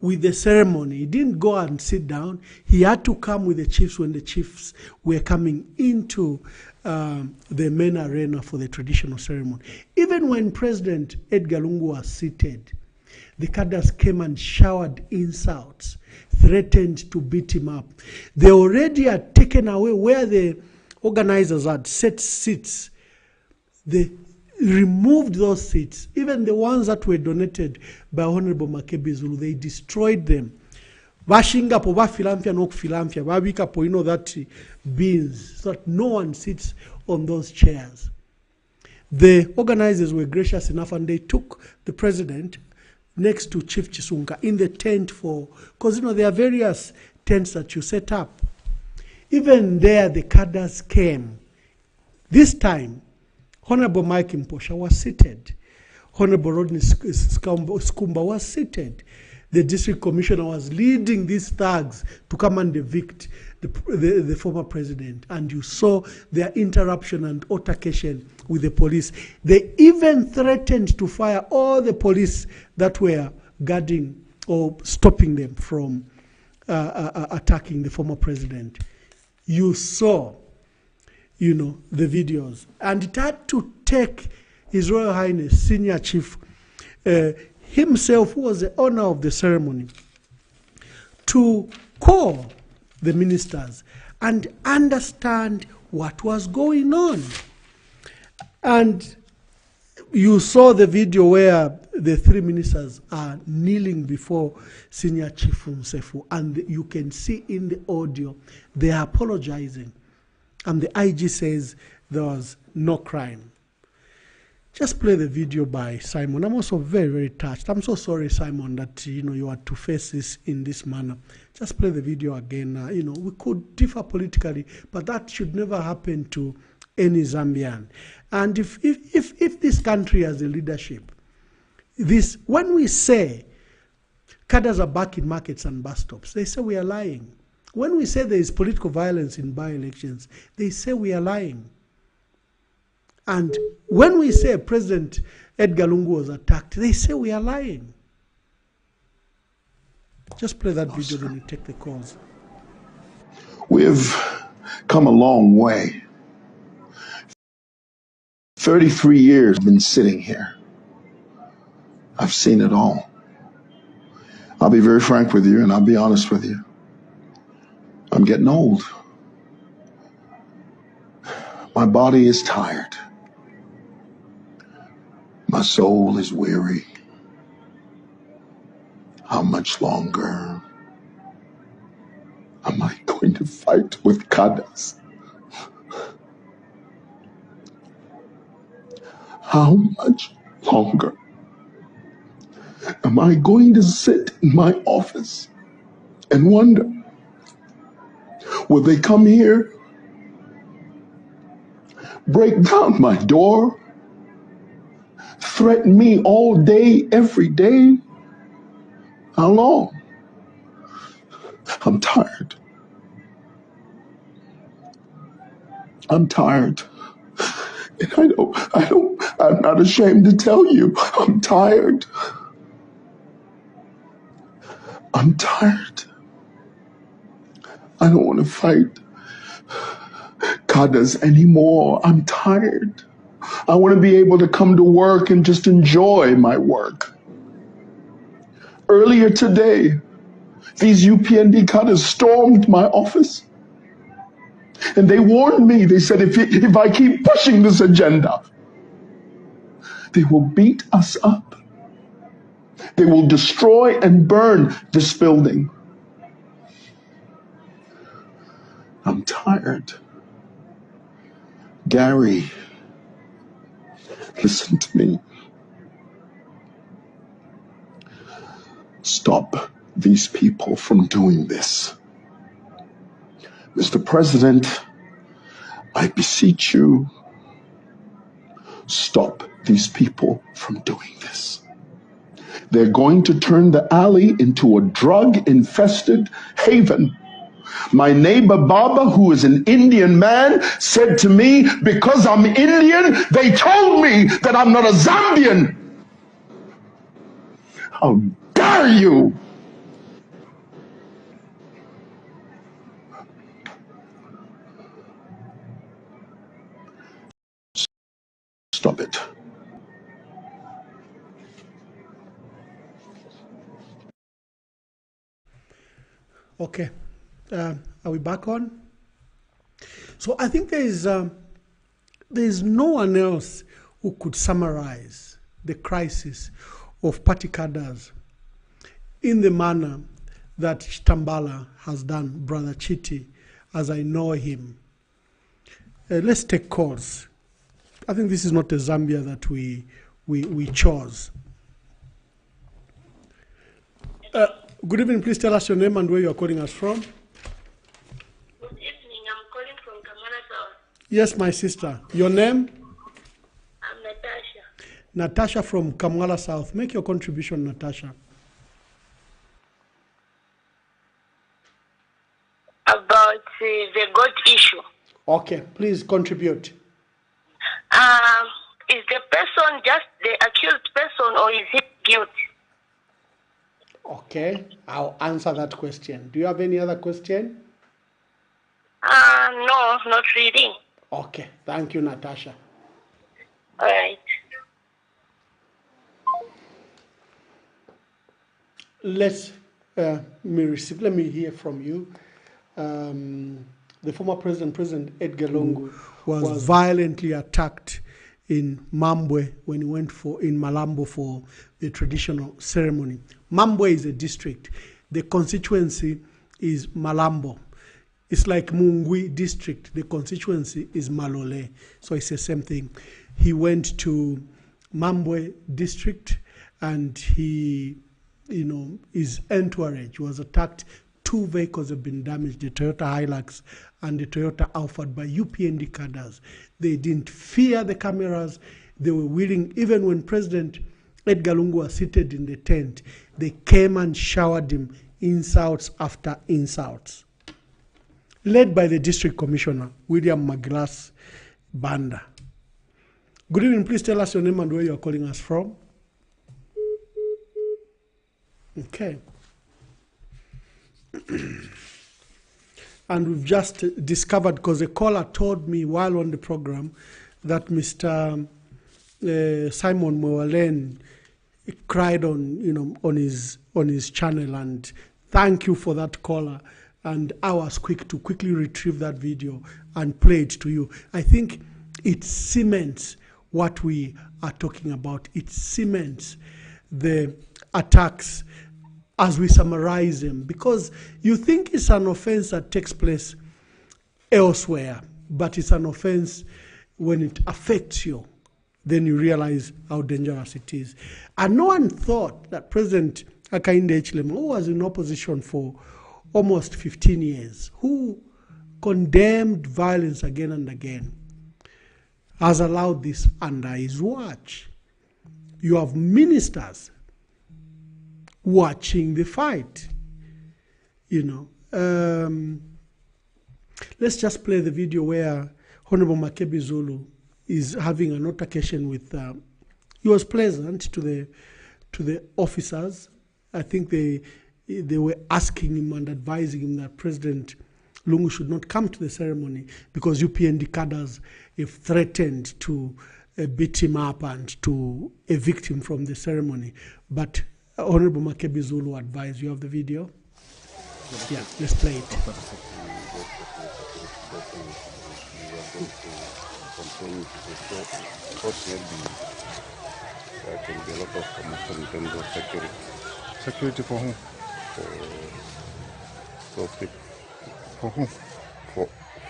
with the ceremony. He didn't go and sit down. He had to come with the chiefs when the chiefs were coming into the main arena for the traditional ceremony. Even when President Edgar Lungu was seated, the cadres came and showered insults, threatened to beat him up. They already had taken away where the organizers had set seats. They removed those seats, even the ones that were donated by Honorable Makebi Zulu. They destroyed them. Bashingapo ba philanthropy no philanthropy, babikapo, you know, that beans, so that no one sits on those chairs. The organizers were gracious enough and they took the president next to Chief Chisunga in the tent because you know there are various tents that you set up. Even there the cadres came. This time, Honorable Mike Mposha was seated. Honorable Rodney Skumba was seated. The district commissioner was leading these thugs to come and evict the former president. And you saw their interruption and altercation with the police. They even threatened to fire all the police that were guarding or stopping them from attacking the former president. You saw, you know, the videos. And it had to take His Royal Highness, Senior Chief, himself, who was the owner of the ceremony, to call the ministers and understand what was going on. And you saw the video where the 3 ministers are kneeling before Senior Chief Msefu, and you can see in the audio they are apologizing. And the IG says there was no crime. Just play the video by Simon. I'm also very, very touched. I'm so sorry, Simon, that you had to face this in this manner. Just play the video again. We could differ politically, but that should never happen to any Zambian. And if this country has a leadership, when we say cadres are back in markets and bus stops, they say we are lying. When we say there is political violence in by-elections, they say we are lying. And when we say President Edgar Lungu was attacked, they say we are lying. Just play that video, then you take the calls. We've come a long way. 33 years I've been sitting here. I've seen it all. I'll be very frank with you and I'll be honest with you. I'm getting old. My body is tired. My soul is weary. How much longer am I going to fight with cadres? How much longer am I going to sit in my office and wonder, will they come here, break down my door, threaten me all day, every day? How long? I'm tired. I'm tired. And I'm not ashamed to tell you, I'm tired. I'm tired. I don't want to fight cadres anymore. I'm tired. I want to be able to come to work and just enjoy my work. Earlier today, these UPND cadres stormed my office. And they warned me, they said, if I keep pushing this agenda, they will beat us up. They will destroy and burn this building. I'm tired. Gary, listen to me. Stop these people from doing this. Mr. President, I beseech you, stop these people from doing this. They're going to turn the alley into a drug-infested haven. My neighbor Baba, who is an Indian man, said to me, because I'm Indian, they told me that I'm not a Zambian. How dare you? Stop it. Okay, are we back on? So I think there is no one else who could summarize the crisis of party cadres in the manner that Tambala has done, Brother Chiti, as I know him. Let's take calls. I think this is not a Zambia that we chose. Good evening, please tell us your name and where you are calling us from. Good evening, I'm calling from Kamala South. Yes, my sister. Your name? I'm Natasha. Natasha from Kamala South. Make your contribution, Natasha. About the goat issue. Okay, please contribute. Is the person just the accused person or is he guilty? Okay, I'll answer that question. Do you have any other question? No, not really. Okay, thank you, Natasha. All right. Let me hear from you. The former President Edgar Lungu was violently attacked in Mambwe when he went in Malambo for the traditional ceremony. Mambwe is a district. The constituency is Malambo. It's like Mungwi district. The constituency is Malole. So it's the same thing. He went to Mambwe district and his entourage was attacked. 2 vehicles have been damaged, the Toyota Hilux and the Toyota Alphard, by UPND cadres. They didn't fear the cameras. They were willing, even when President Edgar Lungu was seated in the tent, they came and showered him insults after insults. Led by the District Commissioner, William Maglas Banda. Good evening, please tell us your name and where you are calling us from. Okay. And we've just discovered, because a caller told me while on the program that Mr. Simon Mwalen cried on his channel, and thank you for that caller. And I was quick to quickly retrieve that video and play it to you. I think it cements what we are talking about. It cements the attacks as we summarize them, because you think it's an offense that takes place elsewhere, but it's an offense when it affects you. Then you realize how dangerous it is. And no one thought that President Hakainde Hichilema, who was in opposition for almost 15 years, who condemned violence again and again, has allowed this under his watch. You have ministers watching the fight, Let's just play the video where Honorable Makebi Zulu is having an altercation with, he was pleasant to the officers. I think they were asking him and advising him that President Lungu should not come to the ceremony because Upnd Cadres have threatened to beat him up and to evict him from the ceremony. But Honorable Makebi Zulu advised. You have the video? Yeah, let's play it. There can be a lot of commotion in terms of security. Security for whom? For those people. For whom?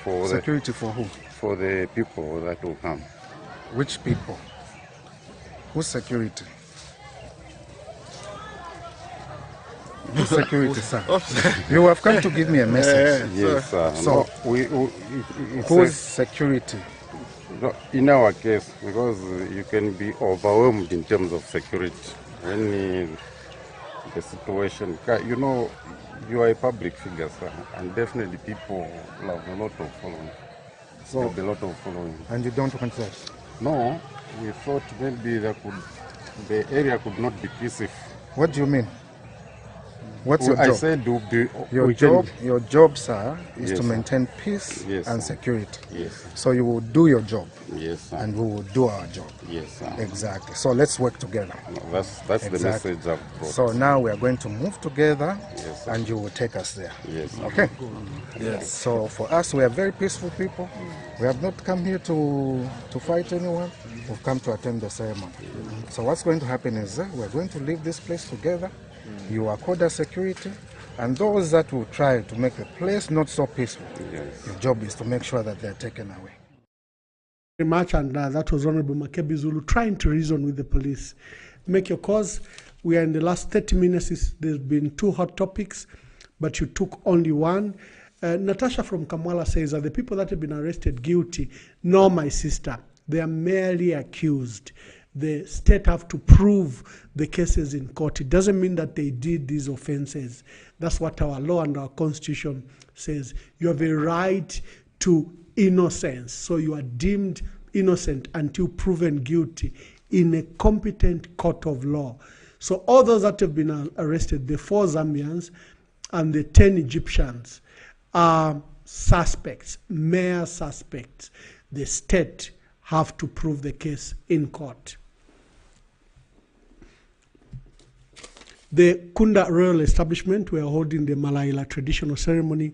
For security for who? For the people that will come. Which people? Whose security? Whose security, sir? You have come to give me a message. Yes, sir. So, whose security? In our case, because you can be overwhelmed in terms of security. When the situation, you know, you are a public figure, sir, and definitely people have a lot of following. So, a lot of following. And you don't want that? No, we thought maybe the area could not be peaceful. What do you mean? What's your job? I said your job, sir, is yes, to maintain peace yes, and sir. security. Yes. So you will do your job. Yes, sir. And we will do our job. Yes, sir. Exactly. So let's work together. No, that's exactly the message I've brought. So now we are going to move together, yes, and you will take us there. Yes. Okay? Yes. So for us, we are very peaceful people. We have not come here to fight anyone. We've come to attend the ceremony. So what's going to happen is we're going to leave this place together. You are called as security. And those that will try to make the place not so peaceful, yes, your job is to make sure that they're taken away. Very much, and that was Honorable Makebi Zulu trying to reason with the police. Make your cause. We are in the last 30 minutes. There's been 2 hot topics, but you took only one. Natasha from Kamwala says that the people that have been arrested guilty, no, my sister, they are merely accused. The state have to prove the cases in court. It doesn't mean that they did these offenses. That's what our law and our constitution says. You have a right to innocence. So you are deemed innocent until proven guilty in a competent court of law. So all those that have been arrested, the 4 Zambians and the 10 Egyptians, are suspects, mere suspects. The state have to prove the case in court. The Kunda Royal Establishment were holding the Malaila Traditional Ceremony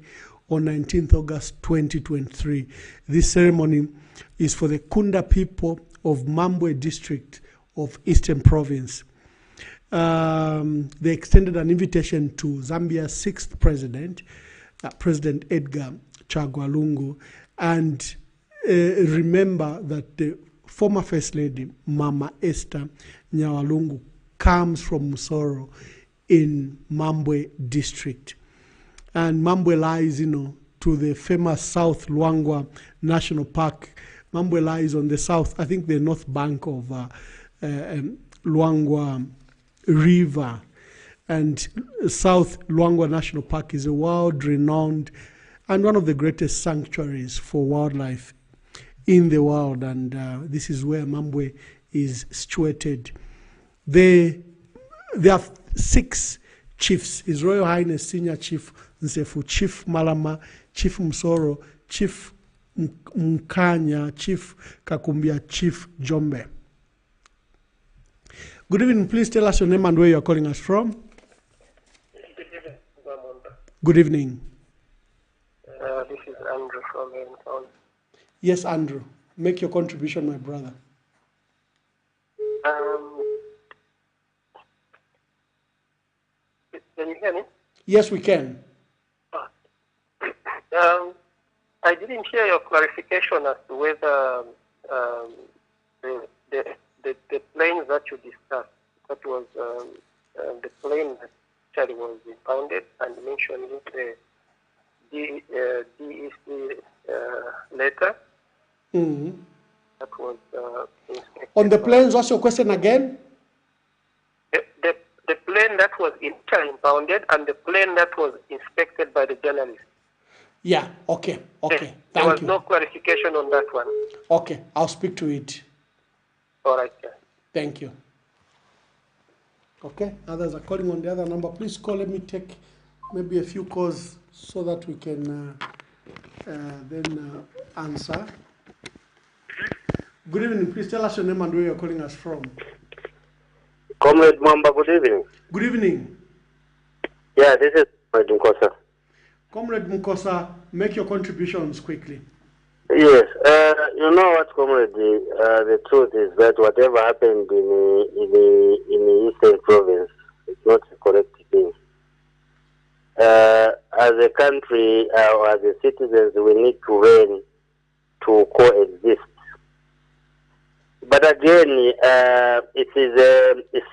on 19th August 2023. This ceremony is for the Kunda people of Mambwe District of Eastern Province. They extended an invitation to Zambia's 6th president, President Edgar Chagwa Lungu, and remember that the former First Lady, Mama Esther Nyawalungu, comes from Musoro in Mambwe District. And Mambwe lies, to the famous South Luangwa National Park. Mambwe lies on the south, I think the north bank of Luangwa River. And South Luangwa National Park is a world-renowned and one of the greatest sanctuaries for wildlife in the world. And this is where Mambwe is situated. There are 6 chiefs: His Royal Highness Senior Chief Nsefu, Chief Malama, Chief Msoro, Chief Mkanya, Chief Kakumbia, Chief Jombe. Good evening. Please tell us your name and where you are calling us from. Good evening. This is Andrew from Town. Yes, Andrew. Make your contribution, my brother. Can you hear me? Yes, we can. I didn't hear your clarification as to whether the planes that you discussed, that was the plane that actually was impounded and mentioned in the DEC letter. Mm-hmm. That was inspected. On the planes, what's your question again? The plane that was initially impounded and the plane that was inspected by the journalist. Yeah, okay. There Thank was you. no clarification on that one. Okay, I'll speak to it. All right, sir. Thank you. Okay, others are calling on the other number. Please call. Let me take maybe a few calls so that we can then answer. Good evening. Please tell us your name and where you're calling us from. Comrade Mamba, good evening. Good evening. Yeah, this is Comrade Mukosa. Comrade Mukosa, make your contributions quickly. Yes, you know what, Comrade, the truth is that whatever happened in the Eastern Province is not a correct thing. As a country, or as a citizens, we need to learn to coexist. But again, it's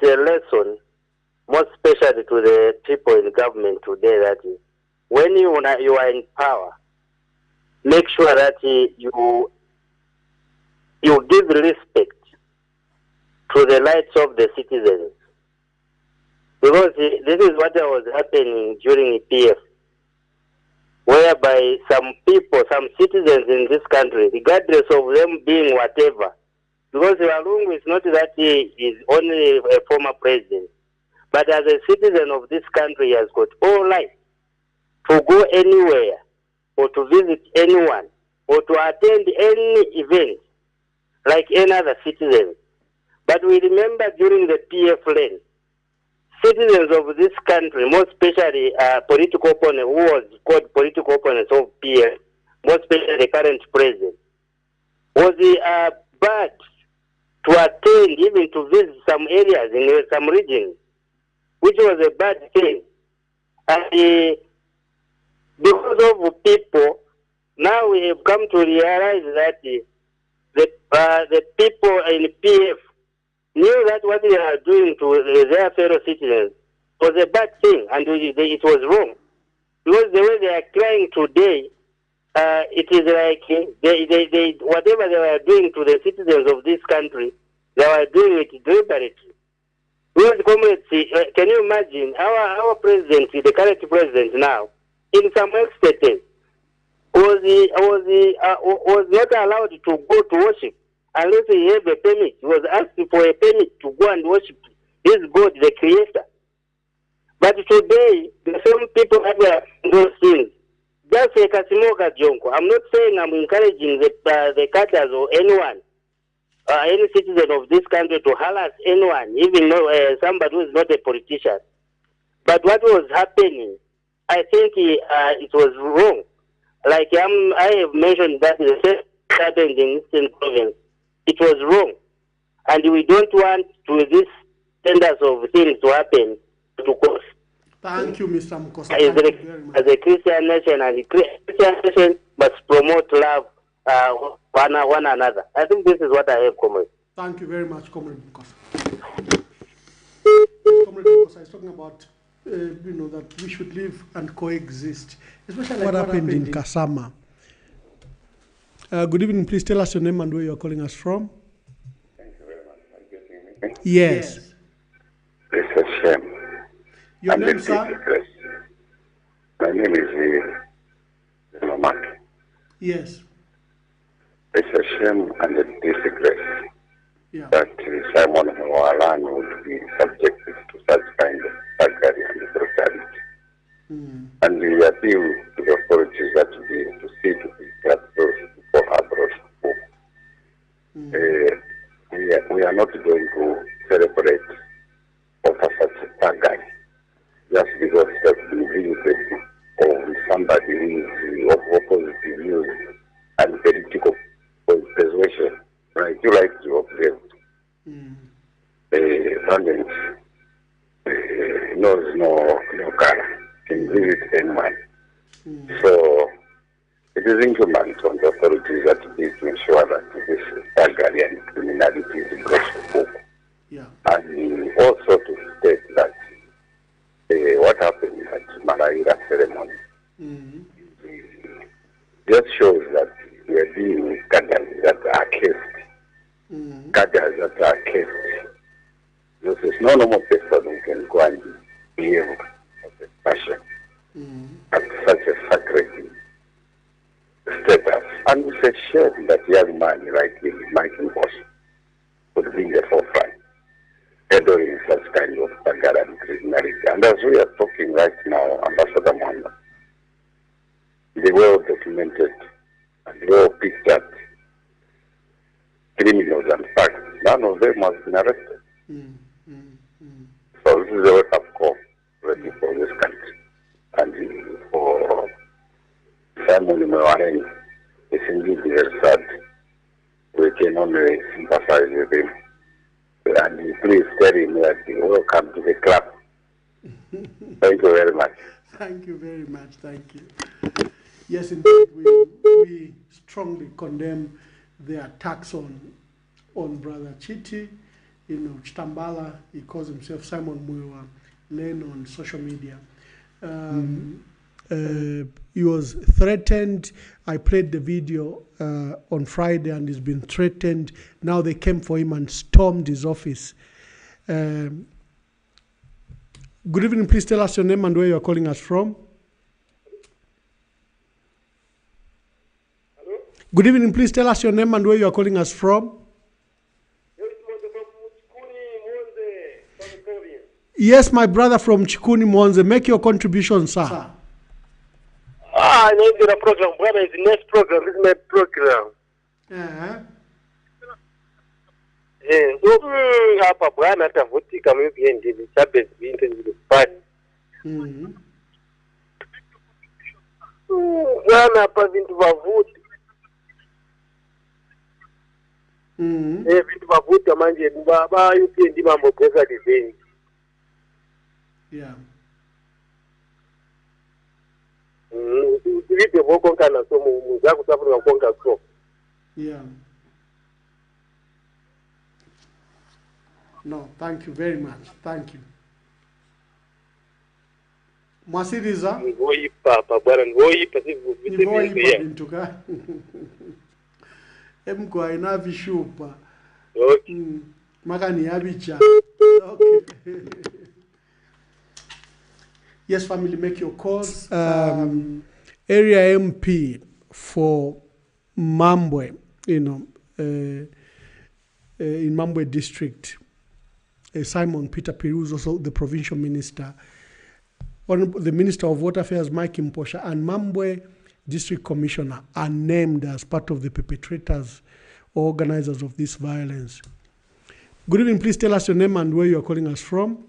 a lesson, most especially to the people in government today, that when you are in power, make sure that you give respect to the rights of the citizens. Because this is what was happening during PF, whereby some people, some citizens in this country, regardless of them being whatever, because Lungu is not that he is only a former president, but as a citizen of this country, he has got all right to go anywhere, or to visit anyone, or to attend any event like any other citizen. But we remember during the PF reign, citizens of this country, more especially political opponents, who was called political opponents of PF, more especially the current president, was bad to attend, even to visit some areas in some regions, which was a bad thing. And because of people, now we have come to realize that the people in PF knew that what they are doing to their fellow citizens was a bad thing, and it was wrong. Because the way they are crying today, it is like they whatever they were doing to the citizens of this country, they were doing it deliberately. Because, comrades, can you imagine our president, the current president now, in some extent, was not allowed to go to worship unless he had a permit. He was asked for a permit to go and worship his God, the Creator. But today, the same people that were those things, just like Kasimoga Jonko, I'm not saying I'm encouraging the cadres or anyone, any citizen of this country to harass anyone, even though somebody who is not a politician. But what was happening, I think it was wrong. Like I have mentioned that the same happened in Eastern Province. It was wrong. And we don't want to this tenders of things to happen to cause. Thank you, Mr. Mukosa. As a Christian nation, and the Christian nation must promote love one another. I think this is what I have, Comrade. Thank you very much, Comrade Mukosa. Comrade Mukosa is talking about that we should live and coexist, especially what happened in Kasama. Good evening. Please tell us your name and where you are calling us from. Thank you very much. Are you getting me? Yes. It's a shame. Your name, sir? My name is Mamak. Yes. It's a shame and a disgrace that Simon Mwalan would be subjected to such kind of surgery and brutality. And we appeal to the authorities that to see to that those people are brought home. We are not going to celebrate over such a surgery just because that's been visited of somebody who is of opposite views and political persuasion. Right? You like to observe. Violence knows no color, can visit anyone. So it is incumbent on the authorities that to ensure that this Bulgarian criminality is brought to book. And also to state that what happened at Malaila ceremony just shows that we are dealing with cadres that are cased. Cadres that are cased. This is no normal person who can go and behave as a passion at such a sacred status. And it's a shame that young man like Michael Boss would be in the forefront, handling such kind of Tagara and criminality. And as we are talking right now, Ambassador Mwanda, the well documented criminals and thugs. None of them has been arrested. So this is a wake-up call ready for this country. And for Simon Mwaren, it's indeed very sad. We can only sympathize with him. And please tell him that welcome to the club. Thank you very much. Thank you very much. Thank you. Yes, indeed, we strongly condemn the attacks on Brother Chiti. You know, Chitambala, he calls himself Simon Mwewa, Len on social media. He was threatened. I played the video on Friday, and he's been threatened. Now they came for him and stormed his office. Good evening. Please tell us your name and where you are calling us from. Hello? Good evening. Please tell us your name and where you are calling us from. Yes, my brother from Chikuni Monze. Make your contribution, sir. I need the program, brother. It's the next program. This is my program. Hapa bwana atavutika mimi ndiye chabe vintu vilipata. Bwana hapa vintu vavuti. Vintu vavuti manje baba yupi ndi mambo pesa divini. Yeah. Vipi boko kana so mu zaku tafuta konga so. Yeah. No, thank you very much. Thank you. Mwasiriza? Ngoi papa bwana ngoi pasivu vipi bintuka. Emko aina vishupa. Okay. Makani yabicha. Okay. Yes, family, make your calls. Area MP for Mambwe, you know, in Mambwe District, Simon Peter Piru is also the provincial minister. The Minister of Water Affairs, Mike Mposha, and Mambwe District Commissioner are named as part of the perpetrators or organizers of this violence. Good evening. Please tell us your name and where you are calling us from.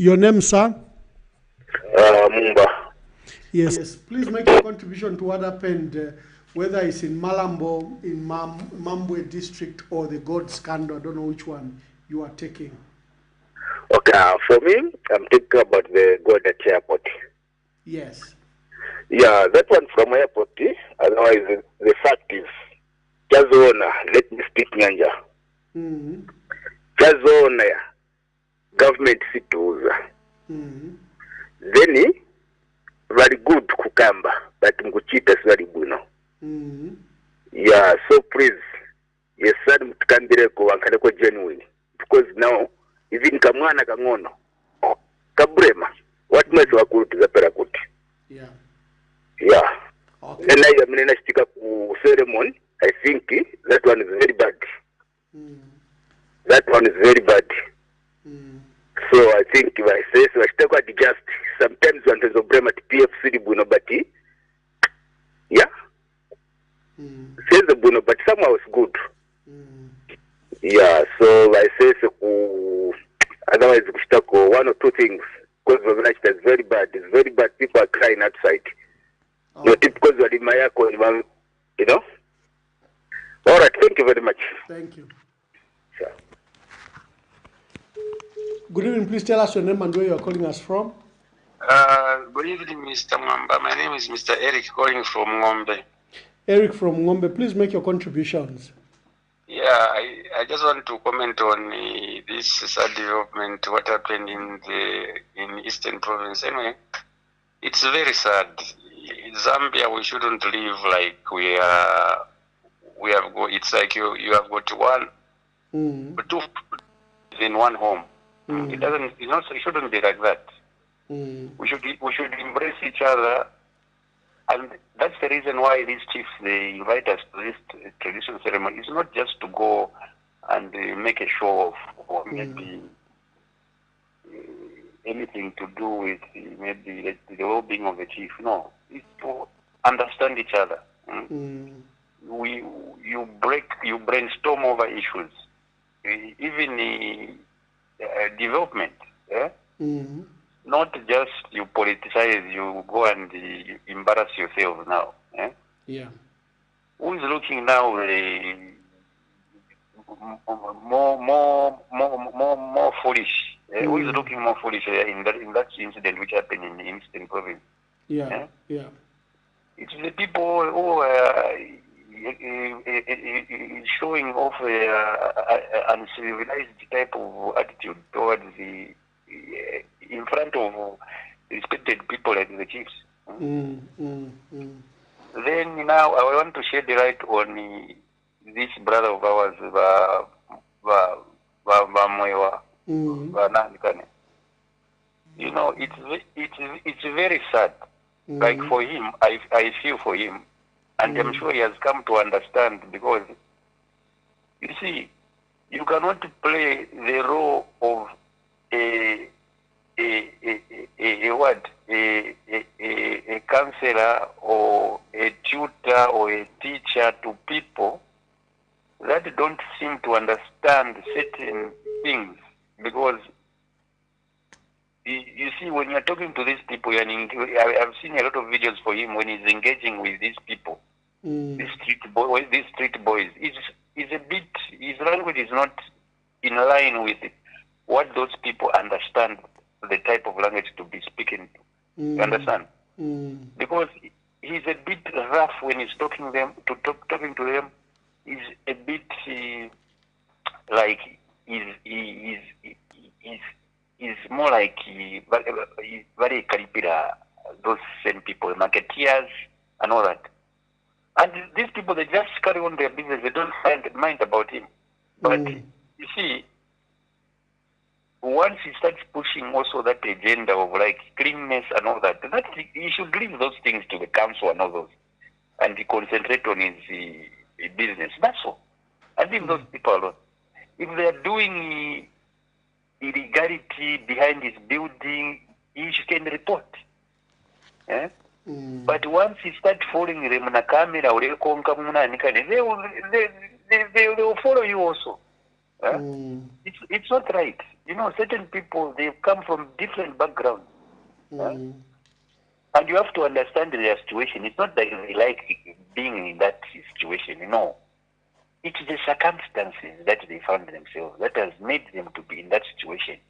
Your name, sir? Mumba. Yes. Please make your contribution to what happened, whether it's in Malambo, in Mambwe District, or the God Scandal. I don't know which one you are taking. Okay, for me, I'm thinking about the God at airport. Yes. Yeah, that one from airport. Otherwise, the fact is, Jazona, let me speak Nyanja. Jazona, government situza. Then, very good kukamba, but mkuchita is very buno. Yeah, so please, yes, sir, mtukambireko wankaleko genuine. Because now, even kamwana kangono, kabrema, what must wakuruti za perakuti? Yeah. Yeah. Okay. And I am in a ceremony. I think that one is very bad. That one is very bad. So I think if I say so, I still got just sometimes one is a brema to PFC buno, but yeah. Says the buno, but somehow it's good. Yeah, so I say so. Otherwise, we stuck one or two things because the is very bad. It's very bad. People are crying outside. You know, because of the Mayako, you know. All right, thank you very much. Thank you. Sure. Good evening. Please tell us your name and where you are calling us from. Good evening, Mr. Mwamba. My name is Mr. Eric, calling from Ngombe. Eric from Ngombe, please make your contributions. Yeah, I just want to comment on this sad development, what happened in Eastern Province. Anyway, it's very sad. In Zambia, we shouldn't live like we have got. It's like you have got two in one home. It doesn't. It shouldn't be like that. We should embrace each other, and that's the reason why these chiefs, they invite us to this traditional ceremony. It's not just to go and make a show of, or maybe anything to do with maybe the well-being of the chief. No, it's to understand each other. You brainstorm over issues, even development. Not just you politicize, you go and embarrass yourself now. Yeah. Who is looking now more foolish? Who is looking more foolish in that incident which happened in the Eastern Province? Yeah. It's the people who are showing off an uncivilized type of attitude towards in front of respected people like the chiefs. Then now I want to shed the light on this brother of ours, You know, it's very sad. Like for him, I feel for him, and I'm sure he has come to understand, because you see, you cannot play the role of a counselor or a tutor or a teacher to people that don't seem to understand certain things. Because you see, when you're talking to these people, I've seen a lot of videos for him when he's engaging with these people, these street boys. It's a bit, his language is not in line with what those people understand, the type of language to be speaking to. You understand? Because he's a bit rough when he's talking to them. He's a bit like he's more like very Karipira, those same people, marketeers and all that. And these people, they just carry on their business. They don't mind about him. But you see, once he starts pushing also that agenda of like cleanness and all that, he should leave those things to the council and all those, and he concentrate on his business. That's all. And leave those people alone. If they are doing illegality behind his building, he can report. But once he starts following them on a camera, they will follow you also. It's not right. You know, certain people, they come from different backgrounds. And you have to understand their situation. It's not that they like being in that situation, you know. It's the circumstances that they found themselves that has made them to be in that situation.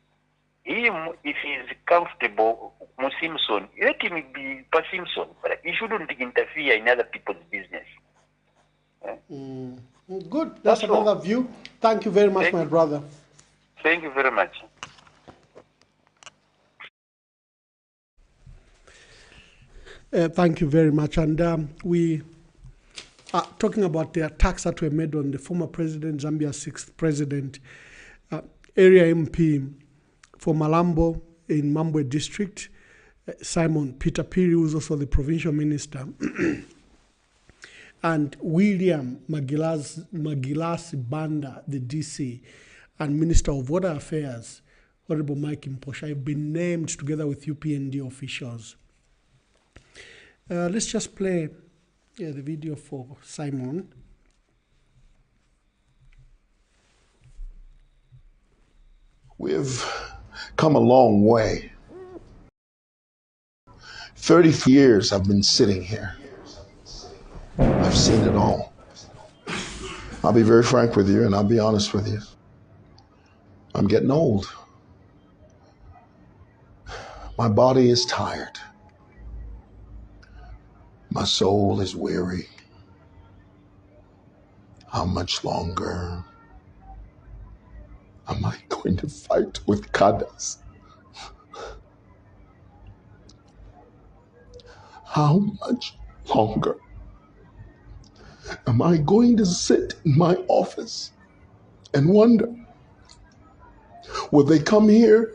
Him, if he is comfortable, Simpson, let him be per Simpson, but he shouldn't interfere in other people's business. Good. That's another view. Thank you very much, my brother. Thank you very much. Thank you very much. And we are talking about the attacks that were made on the former president, Zambia's 6th president, area MP for Malambo in Mambwe District, Simon Peter Piri, who is also the provincial minister, and William Magilasi Banda, the DC, and Minister of Water Affairs, Honorable Mike Imposha, have been named together with UPND officials. Let's just play the video for Simon. We've come a long way. 30 years I've been sitting here. I've seen it all. I'll be very frank with you, and I'll be honest with you. I'm getting old. My body is tired. My soul is weary. How much longer am I going to fight with cadres? How much longer am I going to sit in my office and wonder, will they come here,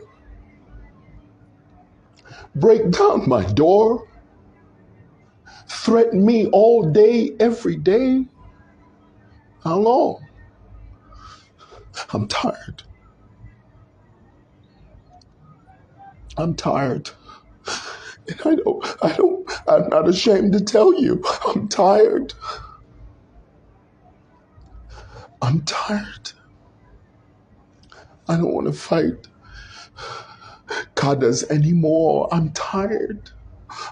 break down my door, threaten me all day, every day? How long? I'm tired. I'm tired. And I'm not ashamed to tell you, I'm tired. I'm tired. I don't want to fight cadres anymore. I'm tired.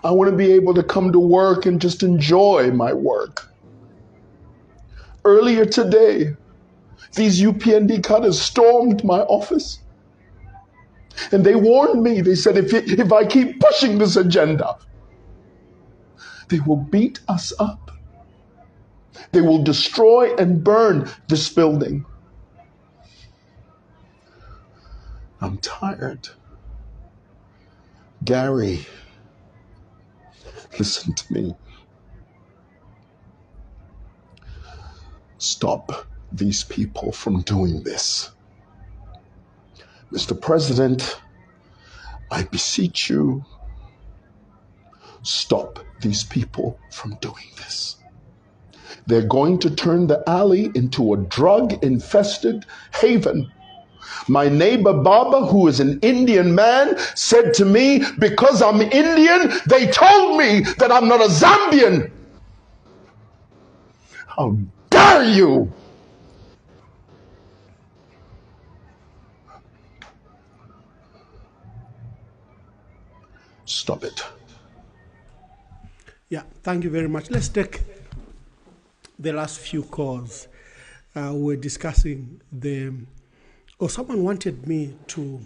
I want to be able to come to work and just enjoy my work. Earlier today, these UPND cadres stormed my office. And they warned me, they said, if I keep pushing this agenda, they will beat us up. They will destroy and burn this building. I'm tired. Gary, listen to me. Stop these people from doing this. Mr. President, I beseech you, stop these people from doing this. They're going to turn the alley into a drug-infested haven. My neighbor Baba, who is an Indian man, said to me, because I'm Indian, they told me that I'm not a Zambian. How dare you! Stop it. Yeah, thank you very much. Let's take the last few calls. We're discussing someone wanted me to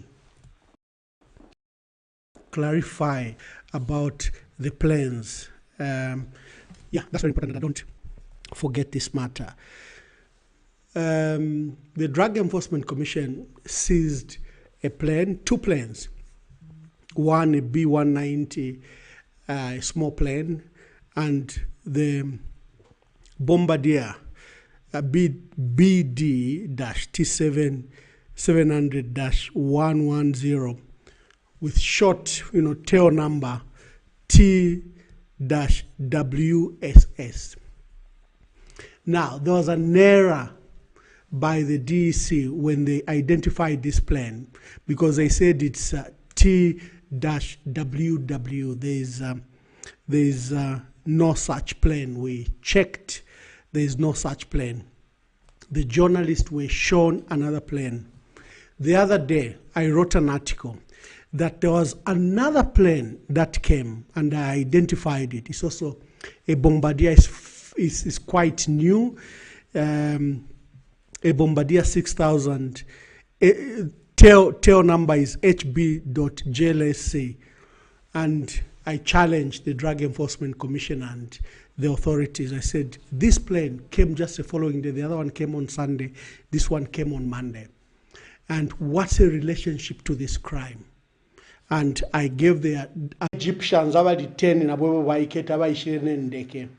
clarify about the planes. Yeah, that's very important. I don't forget this matter. The Drug Enforcement Commission seized two planes. One, a B-190, a small plane, and the Bombardier, a BD-T700-110 with short, tail number T-WSS. Now, there was an error by the DEC when they identified this plane because they said it's T-WW. There's no such plane. We checked. There's no such plane. The journalists were shown another plane. The other day, I wrote an article that there was another plane that came, and I identified it. It's also a Bombardier. Is quite new. A Bombardier 6000. Tail number is HB.JLSC. And I challenged the Drug Enforcement Commission and the authorities. I said, this plane came just the following day. The other one came on Sunday. This one came on Monday. And what's the relationship to this crime? And I gave the Egyptians about 10 in Abobo Waiketa by Ndeke.